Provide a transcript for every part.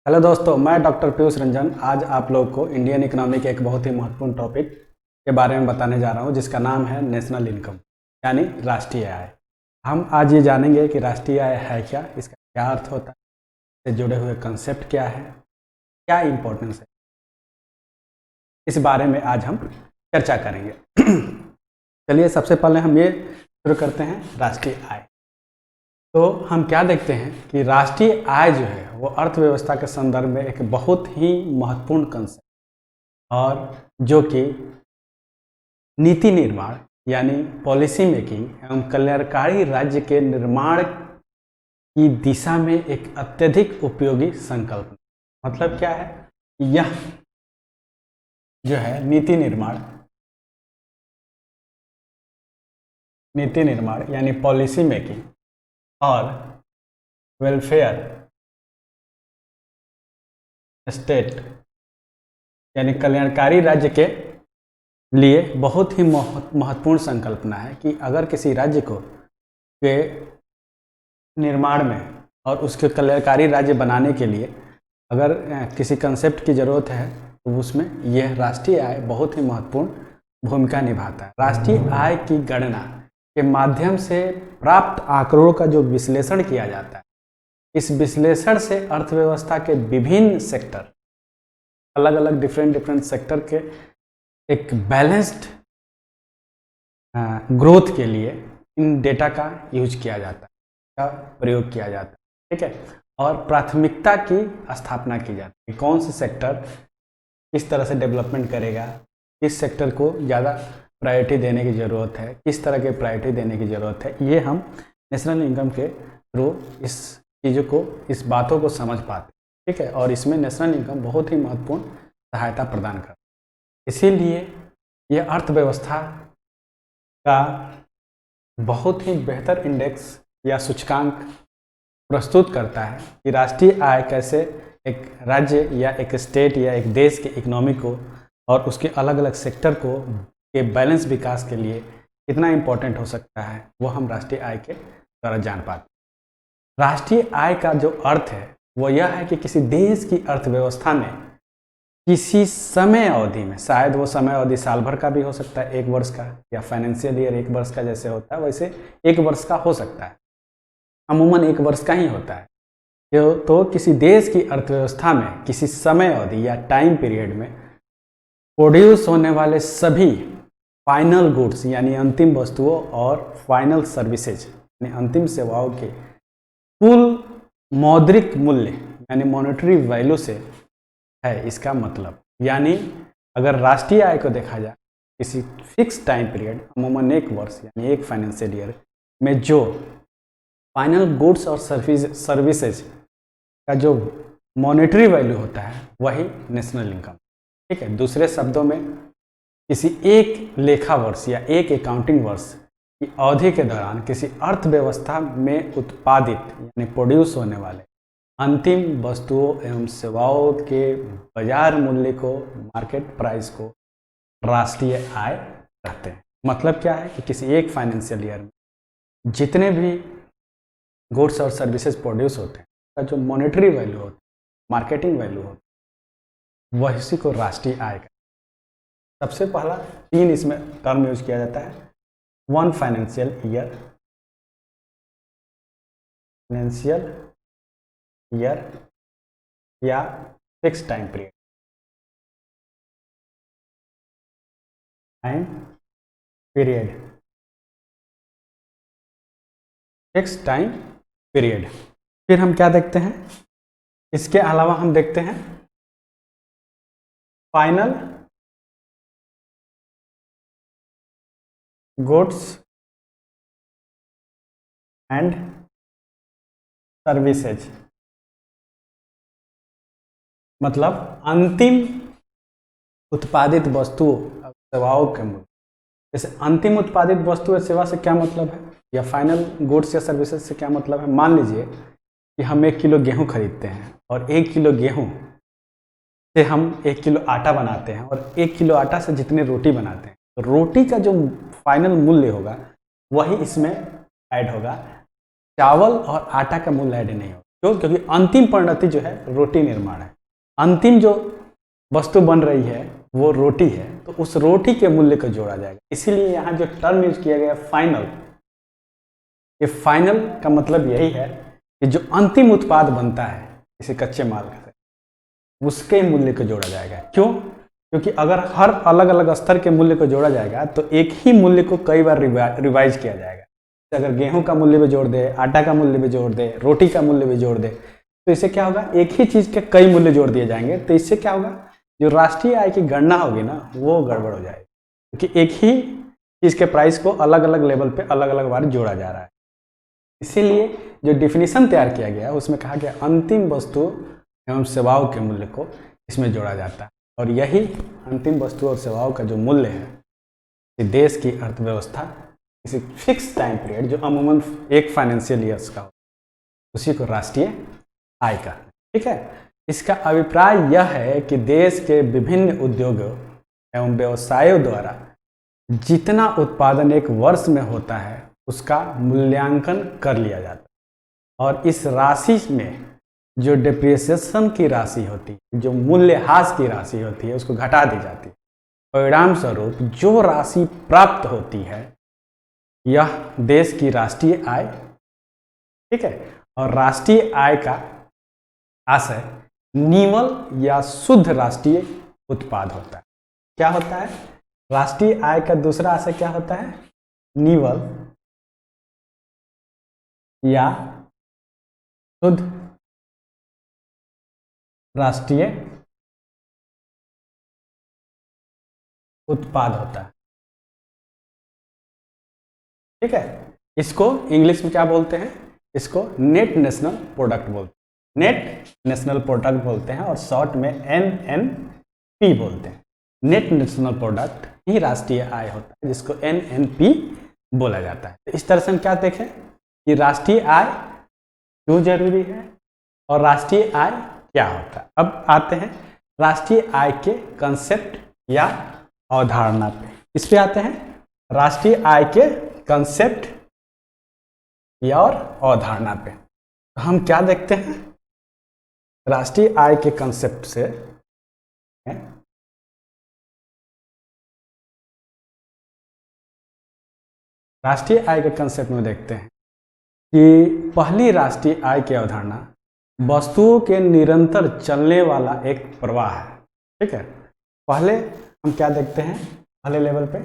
Hello दोस्तों, मैं doctor Piyush Ranjan आज आप लोग को इंडियन इकोनॉमी के एक बहुत ही महत्वपूर्ण टॉपिक के बारे में बताने जा रहा हूं, जिसका नाम है नेशनल इनकम यानी राष्ट्रीय आय। हम आज ये जानेंगे कि राष्ट्रीय आय है क्या, इसका क्या अर्थ होता है, इससे जुड़े हुए कंसेप्ट क्या है, क्या इम्पोर्टेंस है, इस बारे में आज हम चर्चा करेंगे। चलिए सबसे पहले हम ये शुरू करते हैं राष्ट्रीय आय। तो हम क्या देखते हैं कि राष्ट्रीय आय जो है वो अर्थव्यवस्था के संदर्भ में एक बहुत ही महत्वपूर्ण कंसेप्ट और जो कि नीति निर्माण यानी पॉलिसी मेकिंग एवं कल्याणकारी राज्य के निर्माण की दिशा में एक अत्यधिक उपयोगी संकल्प। मतलब क्या है, यह जो है नीति निर्माण यानी पॉलिसी मेकिंग और वेलफेयर स्टेट यानी कल्याणकारी राज्य के लिए बहुत ही महत्वपूर्ण संकल्पना है कि अगर किसी राज्य को के निर्माण में और उसके कल्याणकारी राज्य बनाने के लिए अगर किसी कंसेप्ट की ज़रूरत है तो उसमें यह राष्ट्रीय आय बहुत ही महत्वपूर्ण भूमिका निभाता है। राष्ट्रीय आय की गणना के माध्यम से प्राप्त आंकड़ों का जो विश्लेषण किया जाता है, इस विश्लेषण से अर्थव्यवस्था के विभिन्न सेक्टर, अलग अलग डिफरेंट सेक्टर के एक बैलेंस्ड ग्रोथ के लिए इन डेटा का यूज किया जाता है, का प्रयोग किया जाता है। ठीक है, और प्राथमिकता की स्थापना की जाती है। कौन से सेक्टर किस तरह से डेवलपमेंट करेगा, किस सेक्टर को ज़्यादा प्रायोरिटी देने की ज़रूरत है, किस तरह के प्रायोरिटी देने की ज़रूरत है, ये हम नेशनल इनकम के थ्रू इस चीज़ों को, इस बातों को समझ पाते हैं। ठीक है, और इसमें नेशनल इनकम बहुत ही महत्वपूर्ण सहायता प्रदान करता है। इसीलिए यह अर्थव्यवस्था का बहुत ही बेहतर इंडेक्स या सूचकांक प्रस्तुत करता है कि राष्ट्रीय आय कैसे एक राज्य या एक स्टेट या एक देश के इकोनॉमी को और उसके अलग अलग सेक्टर को के बैलेंस विकास के लिए कितना इम्पोर्टेंट हो सकता है, वो हम राष्ट्रीय आय के द्वारा जान पाते हैं। राष्ट्रीय आय का जो अर्थ है वो यह है कि किसी देश की अर्थव्यवस्था में किसी समय अवधि में, शायद वो समय अवधि साल भर का भी हो सकता है, 1 वर्ष का, या फाइनेंशियल ईयर 1 वर्ष का जैसे होता है वैसे 1 वर्ष का हो सकता है, अमूमन 1 वर्ष का ही होता है। तो किसी देश की अर्थव्यवस्था में किसी समय अवधि या टाइम पीरियड में प्रोड्यूस होने वाले सभी फाइनल गुड्स यानी अंतिम वस्तुओं और फाइनल सर्विसेज यानी अंतिम सेवाओं के कुल मौद्रिक मूल्य यानी मॉनेटरी वैल्यू से है इसका मतलब। यानी अगर राष्ट्रीय आय को देखा जाए किसी फिक्स टाइम पीरियड, अमूमन 1 वर्ष यानी 1 फाइनेंशियल ईयर में जो फाइनल गुड्स और सर्विसेज का जो मॉनेटरी वैल्यू होता है वही नेशनल इनकम। ठीक है, दूसरे शब्दों में किसी एक लेखा वर्ष या एक अकाउंटिंग वर्ष की अवधि के दौरान किसी अर्थव्यवस्था में उत्पादित यानी प्रोड्यूस होने वाले अंतिम वस्तुओं एवं सेवाओं के बाजार मूल्य को, मार्केट प्राइस को राष्ट्रीय आय कहते हैं। मतलब क्या है कि किसी एक फाइनेंशियल ईयर में जितने भी गुड्स और सर्विसेज प्रोड्यूस होते हैं का जो मॉनेटरी वैल्यू होता है, मार्केटिंग वैल्यू होता है, वह इसी को राष्ट्रीय आय का। सबसे पहला 3 इसमें टर्म यूज किया जाता है। 1 फाइनेंशियल ईयर या fix time fix time period. फिर हम क्या देखते हैं, इसके अलावा हम देखते हैं फाइनल गुड्स एंड सर्विसेज, मतलब अंतिम उत्पादित वस्तुओं और सेवाओं के मूल्य। जैसे अंतिम उत्पादित वस्तु और सेवा से क्या मतलब है, या फाइनल गुड्स या सर्विसेज से क्या मतलब है। मान लीजिए कि हम 1 किलो गेहूं खरीदते हैं और 1 किलो गेहूं से हम 1 किलो आटा बनाते हैं और 1 किलो आटा से जितने रोटी बनाते हैं, तो रोटी का जो फाइनल मूल्य होगा वही इसमें ऐड होगा। चावल और आटा का मूल्य ऐड नहीं होगा। क्यों? क्योंकि अंतिम परिणति जो है रोटी निर्माण है, अंतिम जो वस्तु बन रही है वो रोटी है, तो उस रोटी के मूल्य को जोड़ा जाएगा। इसीलिए यहाँ जो टर्म यूज किया गया फाइनल, ये फाइनल का मतलब यही है कि जो अंतिम उत्पाद बनता है किसी कच्चे माल से, उसके मूल्य को जोड़ा जाएगा। क्यों? क्योंकि अगर हर अलग अलग स्तर के मूल्य को जोड़ा जाएगा तो एक ही मूल्य को कई बार रिवाइज किया जाएगा। अगर गेहूं का मूल्य भी जोड़ दे, आटा का मूल्य भी जोड़ दे, रोटी का मूल्य भी जोड़ दे, तो इससे क्या होगा, एक ही चीज के कई मूल्य जोड़ दिए जाएंगे, तो इससे क्या होगा, जो राष्ट्रीय आय की गणना होगी ना वो गड़बड़ हो जाएगी, क्योंकि एक ही चीज के प्राइस को अलग अलग लेवल पे अलग अलग बार जोड़ा जा रहा है। इसीलिए जो डिफिनीशन तैयार किया गया उसमें कहा गया अंतिम वस्तु एवं सेवाओं के मूल्य को इसमें जोड़ा जाता है, और यही अंतिम वस्तु और सेवाओं का जो मूल्य है कि देश की अर्थव्यवस्था किसी फिक्स टाइम पीरियड जो अमूमन एक फाइनेंशियल ईयर्स का हो, उसी को राष्ट्रीय आय का। ठीक है, इसका अभिप्राय यह है कि देश के विभिन्न उद्योगों एवं व्यवसायों द्वारा जितना उत्पादन एक वर्ष में होता है उसका मूल्यांकन कर लिया जाता है, और इस राशि में जो डिप्रिसिएशन की राशि होती है, जो मूल्यह्रास की राशि होती है, उसको घटा दी जाती है। परिणाम स्वरूप जो राशि प्राप्त होती है यह देश की राष्ट्रीय आय, ठीक है, और राष्ट्रीय आय का आशय निवल या शुद्ध राष्ट्रीय उत्पाद होता है। क्या होता है? राष्ट्रीय आय का दूसरा आशय क्या होता है? निवल या शुद्ध राष्ट्रीय उत्पाद होता है। ठीक है, इसको इंग्लिश में क्या बोलते हैं? इसको नेट नेशनल प्रोडक्ट बोलते हैं, नेट नेशनल प्रोडक्ट बोलते हैं, और शॉर्ट में NNP बोलते हैं। नेट नेशनल प्रोडक्ट ही राष्ट्रीय आय होता है, जिसको NNP बोला जाता है। तो इस तरह से हम क्या देखें कि राष्ट्रीय आय क्यों जरूरी है और राष्ट्रीय आय क्या होता है। अब आते हैं राष्ट्रीय आय के कंसेप्ट या अवधारणा पे। इस पे आते हैं राष्ट्रीय आय के कंसेप्ट या और अवधारणा पे। हम क्या देखते हैं राष्ट्रीय आय के कंसेप्ट से? राष्ट्रीय आय के कंसेप्ट में देखते हैं कि पहली राष्ट्रीय आय की अवधारणा वस्तुओं के निरंतर चलने वाला एक प्रवाह है। ठीक है, पहले हम क्या देखते हैं, पहले लेवल पे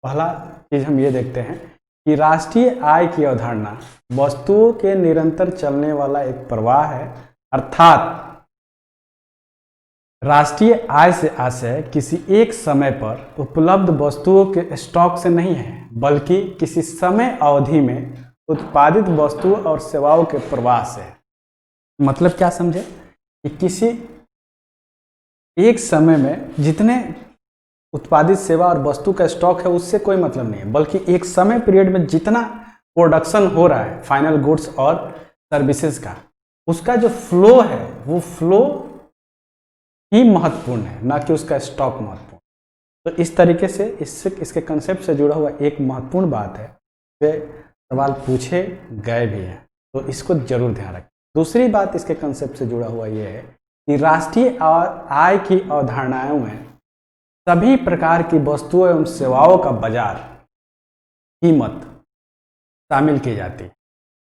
पहला चीज हम ये देखते हैं कि राष्ट्रीय आय की अवधारणा वस्तुओं के निरंतर चलने वाला एक प्रवाह है, अर्थात राष्ट्रीय आय से आशय किसी एक समय पर उपलब्ध वस्तुओं के स्टॉक से नहीं है, बल्कि किसी समय अवधि में उत्पादित वस्तुओं और सेवाओं के प्रवाह से है। मतलब क्या समझे कि किसी एक समय में जितने उत्पादित सेवा और वस्तु का स्टॉक है उससे कोई मतलब नहीं है, बल्कि एक समय पीरियड में जितना प्रोडक्शन हो रहा है फाइनल गुड्स और सर्विसेज का, उसका जो फ्लो है वो फ्लो ही महत्वपूर्ण है, ना कि उसका स्टॉक महत्वपूर्ण। तो इस तरीके से इसके कंसेप्ट से जुड़ा हुआ एक महत्वपूर्ण बात है, वे सवाल पूछे गए भी हैं, तो इसको जरूर ध्यान रखें। दूसरी बात इसके कंसेप्ट से जुड़ा हुआ ये है कि राष्ट्रीय आय की अवधारणाओं में सभी प्रकार की वस्तुओं एवं सेवाओं का बाजार कीमत शामिल की जाती है,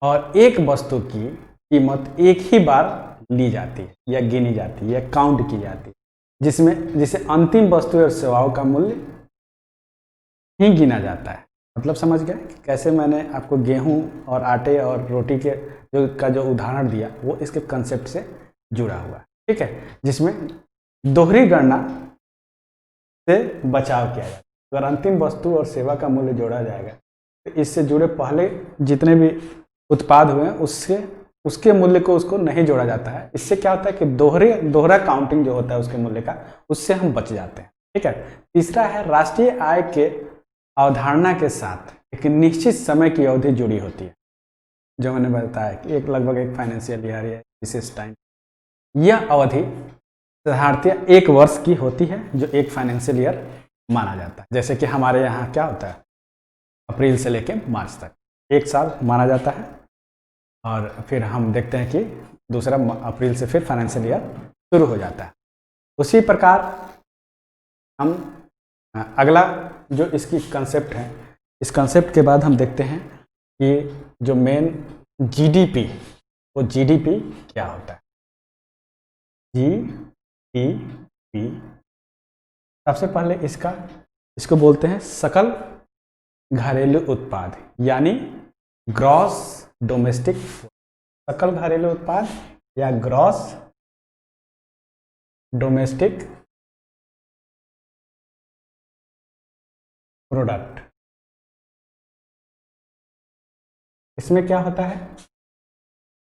और एक वस्तु की कीमत एक ही बार ली जाती है या गिनी जाती है या काउंट की जाती है, जिसे अंतिम वस्तु और सेवाओं का मूल्य ही गिना जाता है। मतलब समझ गए कैसे मैंने आपको गेहूं और आटे और रोटी के जो उदाहरण दिया वो इसके कंसेप्ट से जुड़ा हुआ है। ठीक है, जिसमें दोहरी गणना से बचाव किया जाता है। अगर अंतिम वस्तु और सेवा का मूल्य जोड़ा जाएगा तो इससे जुड़े पहले जितने भी उत्पाद हुए हैं उसके मूल्य को उसको नहीं जोड़ा जाता है। इससे क्या होता है कि दोहरा काउंटिंग जो होता है उसके मूल्य का, उससे हम बच जाते हैं। ठीक है, तीसरा है राष्ट्रीय आय के अवधारणा के साथ एक निश्चित समय की अवधि जुड़ी होती है, जो मैंने बताया कि लगभग एक फाइनेंशियल ईयर या विशेष टाइम। यह अवधि साधारणतः एक वर्ष की होती है, जो एक फाइनेंशियल ईयर माना जाता है। जैसे कि हमारे यहाँ क्या होता है, अप्रैल से लेकर मार्च तक एक साल माना जाता है। और फिर हम देखते हैं कि दूसरा अप्रैल से फिर फाइनेंशियल ईयर शुरू हो जाता है। उसी प्रकार हम अगला जो इसकी कंसेप्ट है, इस कंसेप्ट के बाद हम देखते हैं कि जो मेन जीडीपी, वो जीडीपी क्या होता है। जीडीपी सबसे पहले इसको बोलते हैं सकल घरेलू उत्पाद, यानी ग्रॉस डोमेस्टिक, सकल घरेलू उत्पाद या ग्रॉस डोमेस्टिक प्रोडक्ट। इसमें क्या होता है,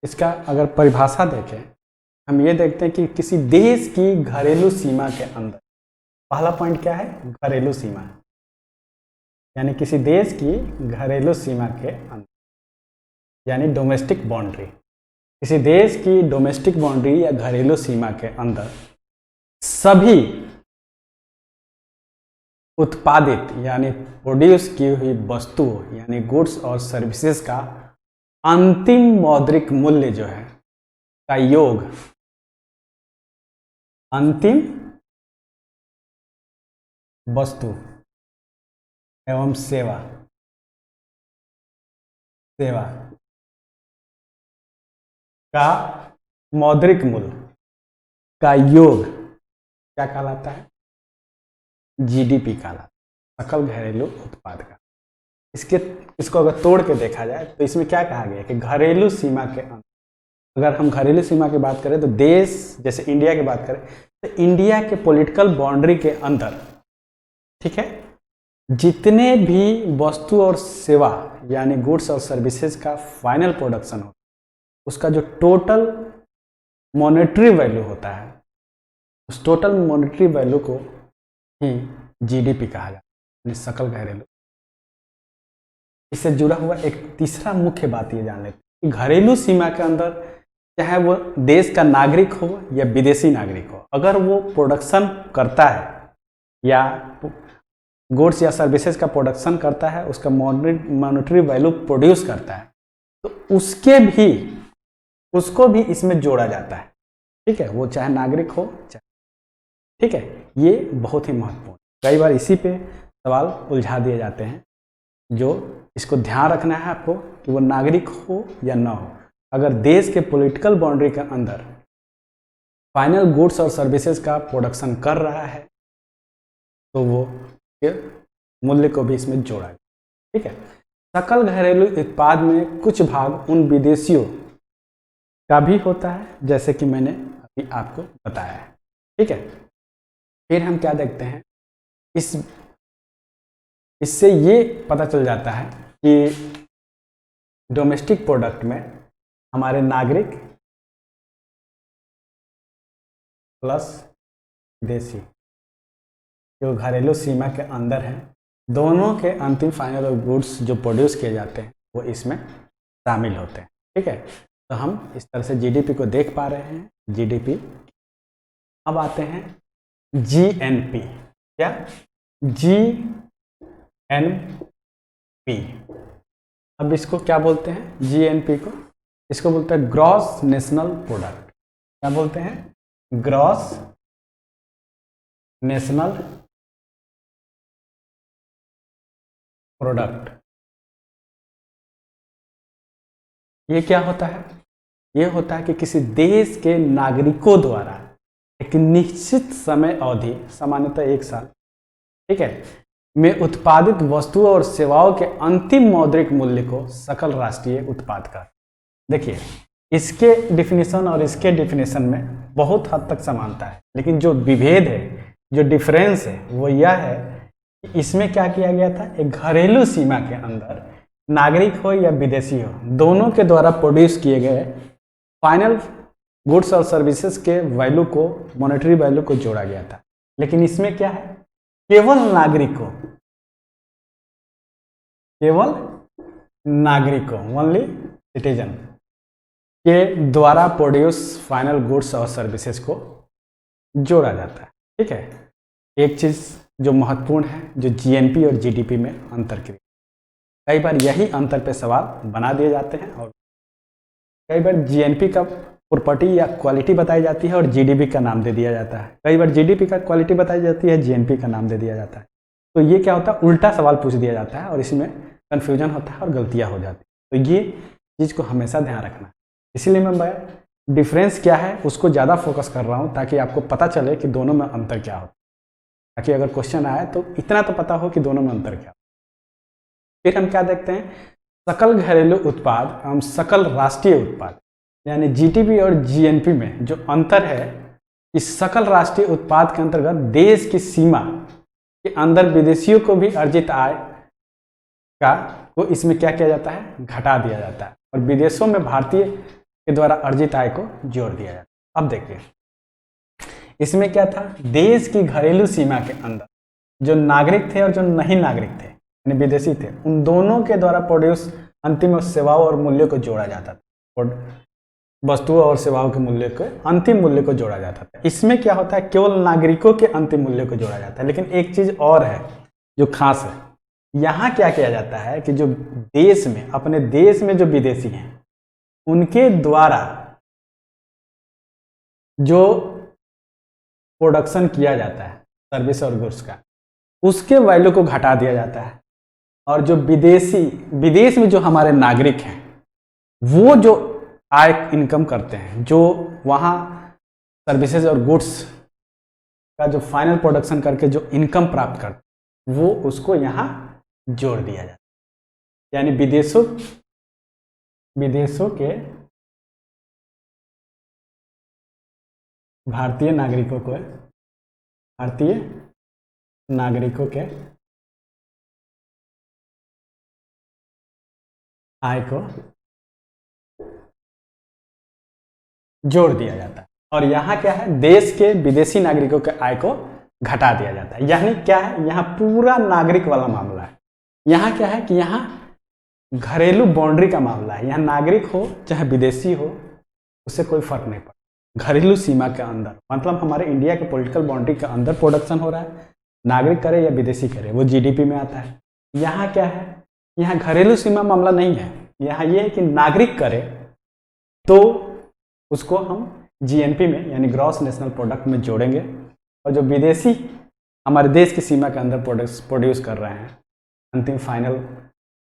इसका अगर परिभाषा देखें, हम ये देखते हैं कि किसी देश की घरेलू सीमा के अंदर, पहला पॉइंट क्या है, घरेलू सीमा, यानी किसी देश की घरेलू सीमा के अंदर, यानी डोमेस्टिक बाउंड्री। किसी देश की डोमेस्टिक बाउंड्री या घरेलू सीमा के अंदर सभी उत्पादित यानी प्रोड्यूस की हुई वस्तुओं यानी गुड्स और सर्विसेज का अंतिम मौद्रिक मूल्य जो है का योग अंतिम वस्तु एवं सेवा का मौद्रिक मूल्य का योग क्या कहलाता है, जीडीपी कहलाता है, सकल घरेलू उत्पाद का। इसको अगर तोड़ के देखा जाए तो इसमें क्या कहा गया है कि घरेलू सीमा के अंदर, अगर हम घरेलू सीमा की बात करें तो देश जैसे इंडिया की बात करें तो इंडिया के पॉलिटिकल बाउंड्री के अंदर, ठीक है, जितने भी वस्तु और सेवा यानी गुड्स और सर्विसेज का फाइनल प्रोडक्शन हो, उसका जो टोटल मॉनेटरी वैल्यू होता है, उस टोटल मॉनेटरी वैल्यू को ही जीडीपी कहा जाता है, यानी सकल घरेलू। इससे जुड़ा हुआ एक तीसरा मुख्य बात ये जान लेते हैं कि घरेलू सीमा के अंदर चाहे वो देश का नागरिक हो या विदेशी नागरिक हो, अगर वो प्रोडक्शन करता है या गुड्स या सर्विसेज का प्रोडक्शन करता है, उसका मॉनेटरी वैल्यू प्रोड्यूस करता है, तो उसको भी इसमें जोड़ा जाता है, ठीक है, वो चाहे नागरिक हो चाहे, ठीक है। ये बहुत ही महत्वपूर्ण, कई बार इसी पे सवाल उलझा दिए जाते हैं, जो इसको ध्यान रखना है आपको कि वो नागरिक हो या ना हो। अगर देश के पॉलिटिकल बाउंड्री के अंदर फाइनल गुड्स और सर्विसेज का प्रोडक्शन कर रहा है तो वो मूल्य को भी इसमें जोड़ा गया, ठीक है। सकल घरेलू उत्पाद में कुछ भाग उन विदेशियों का भी होता है जैसे कि मैंने अभी आपको बताया है, ठीक है। फिर हम क्या देखते हैं, इससे ये पता चल जाता है कि डोमेस्टिक प्रोडक्ट में हमारे नागरिक प्लस विदेशी जो घरेलू सीमा के अंदर हैं, दोनों के अंतिम फाइनल गुड्स जो प्रोड्यूस किए जाते हैं वो इसमें शामिल होते हैं, ठीक है। तो हम इस तरह से जीडीपी को देख पा रहे हैं, जीडीपी। अब आते हैं जीएनपी, क्या, जीएनपी। अब इसको क्या बोलते हैं, जीएनपी को, इसको बोलते हैं ग्रॉस नेशनल प्रोडक्ट। क्या बोलते हैं, ग्रॉस नेशनल प्रोडक्ट। ये क्या होता है, ये होता है कि किसी देश के नागरिकों द्वारा एक निश्चित समय अवधि, सामान्यतः 1 साल, ठीक है, में उत्पादित वस्तुओं और सेवाओं के अंतिम मौद्रिक मूल्य को सकल राष्ट्रीय उत्पाद का। देखिए, इसके डिफिनीशन और इसके डिफिनीशन में बहुत हद तक समानता है, लेकिन जो विभेद है, जो डिफरेंस है, वो यह है कि इसमें क्या किया गया था, एक घरेलू सीमा के अंदर नागरिक हो या विदेशी हो, दोनों के द्वारा प्रोड्यूस किए गए फाइनल गुड्स और सर्विसेज के वैल्यू को, मॉनेटरी वैल्यू को जोड़ा गया था। लेकिन इसमें क्या है, केवल नागरिकों, ओनली सिटीजन के द्वारा प्रोड्यूस फाइनल गुड्स और सर्विसेज को जोड़ा जाता है, ठीक है। एक चीज जो महत्वपूर्ण है, जो जीएनपी और जीडीपी में अंतर की, कई बार यही अंतर पे सवाल बना दिए जाते हैं और कई बार जीएनपी का प्रॉपर्टी या क्वालिटी बताई जाती है और जीडीपी का नाम दे दिया जाता है। कई बार जीडीपी का क्वालिटी बताई जाती है, जीएनपी का नाम दे दिया जाता है। तो ये क्या होता है, उल्टा सवाल पूछ दिया जाता है और इसमें कन्फ्यूजन होता है और गलतियाँ हो जाती है। तो ये चीज़ को हमेशा ध्यान रखना है। इसीलिए मैं डिफरेंस क्या है उसको ज़्यादा फोकस कर रहा हूँ, ताकि आपको पता चले कि दोनों में अंतर क्या होता है, ताकि अगर क्वेश्चन आए तो इतना तो पता हो कि दोनों में अंतर क्या। फिर हम क्या देखते हैं, सकल घरेलू उत्पाद एवं सकल राष्ट्रीय उत्पाद, यानी जीडीपी और जीएनपी में जो अंतर है, इस सकल राष्ट्रीय उत्पाद के अंतर्गत देश की सीमा के अंदर विदेशियों को भी अर्जित आय का को इसमें क्या किया जाता है, घटा दिया जाता है, और विदेशों में भारतीय के द्वारा अर्जित आय को जोड़ दिया जाता है। अब देखिए इसमें क्या था, देश की घरेलू सीमा के अंदर जो नागरिक थे और जो नहीं नागरिक थे यानी विदेशी थे, उन दोनों के द्वारा प्रोड्यूस अंतिम सेवाओं और मूल्यों को जोड़ा जाता था, और वस्तुओं और सेवाओं के मूल्य को, अंतिम मूल्य को जोड़ा जाता था। इसमें क्या होता है, केवल नागरिकों के अंतिम मूल्य को जोड़ा जाता है। लेकिन एक चीज और है जो खास है, यहाँ क्या किया जाता है कि जो देश में, अपने देश में जो विदेशी हैं उनके द्वारा जो प्रोडक्शन किया जाता है सर्विस और गुड्स का, उसके वैल्यू को घटा दिया जाता है, और जो विदेश में जो हमारे नागरिक हैं वो जो आय इनकम करते हैं, जो वहाँ सर्विसेज और गुड्स का जो फाइनल प्रोडक्शन करके जो इनकम प्राप्त करते हैं, वो उसको यहाँ जोड़ दिया जाता है। यानी विदेशों के भारतीय नागरिकों के आय को जोड़ दिया जाता है, और यहाँ क्या है, देश के विदेशी नागरिकों के आय को घटा दिया जाता है। यानी क्या है, यहाँ पूरा नागरिक वाला मामला है। यहाँ क्या है कि यहाँ घरेलू बाउंड्री का मामला है। यहाँ नागरिक हो चाहे विदेशी हो, उससे कोई फर्क नहीं पड़ता। घरेलू सीमा के अंदर मतलब हमारे इंडिया के पॉलिटिकल बाउंड्री के अंदर प्रोडक्शन हो रहा है, नागरिक करे या विदेशी करे, वो जीडीपी में आता है। यहाँ क्या है, यहाँ घरेलू सीमा मामला नहीं है। यहाँ ये है कि नागरिक करे तो उसको हम जीएनपी में यानी ग्रॉस नेशनल प्रोडक्ट में जोड़ेंगे, और जो विदेशी हमारे देश की सीमा के अंदर प्रोड्यूस कर रहे हैं, अंतिम फाइनल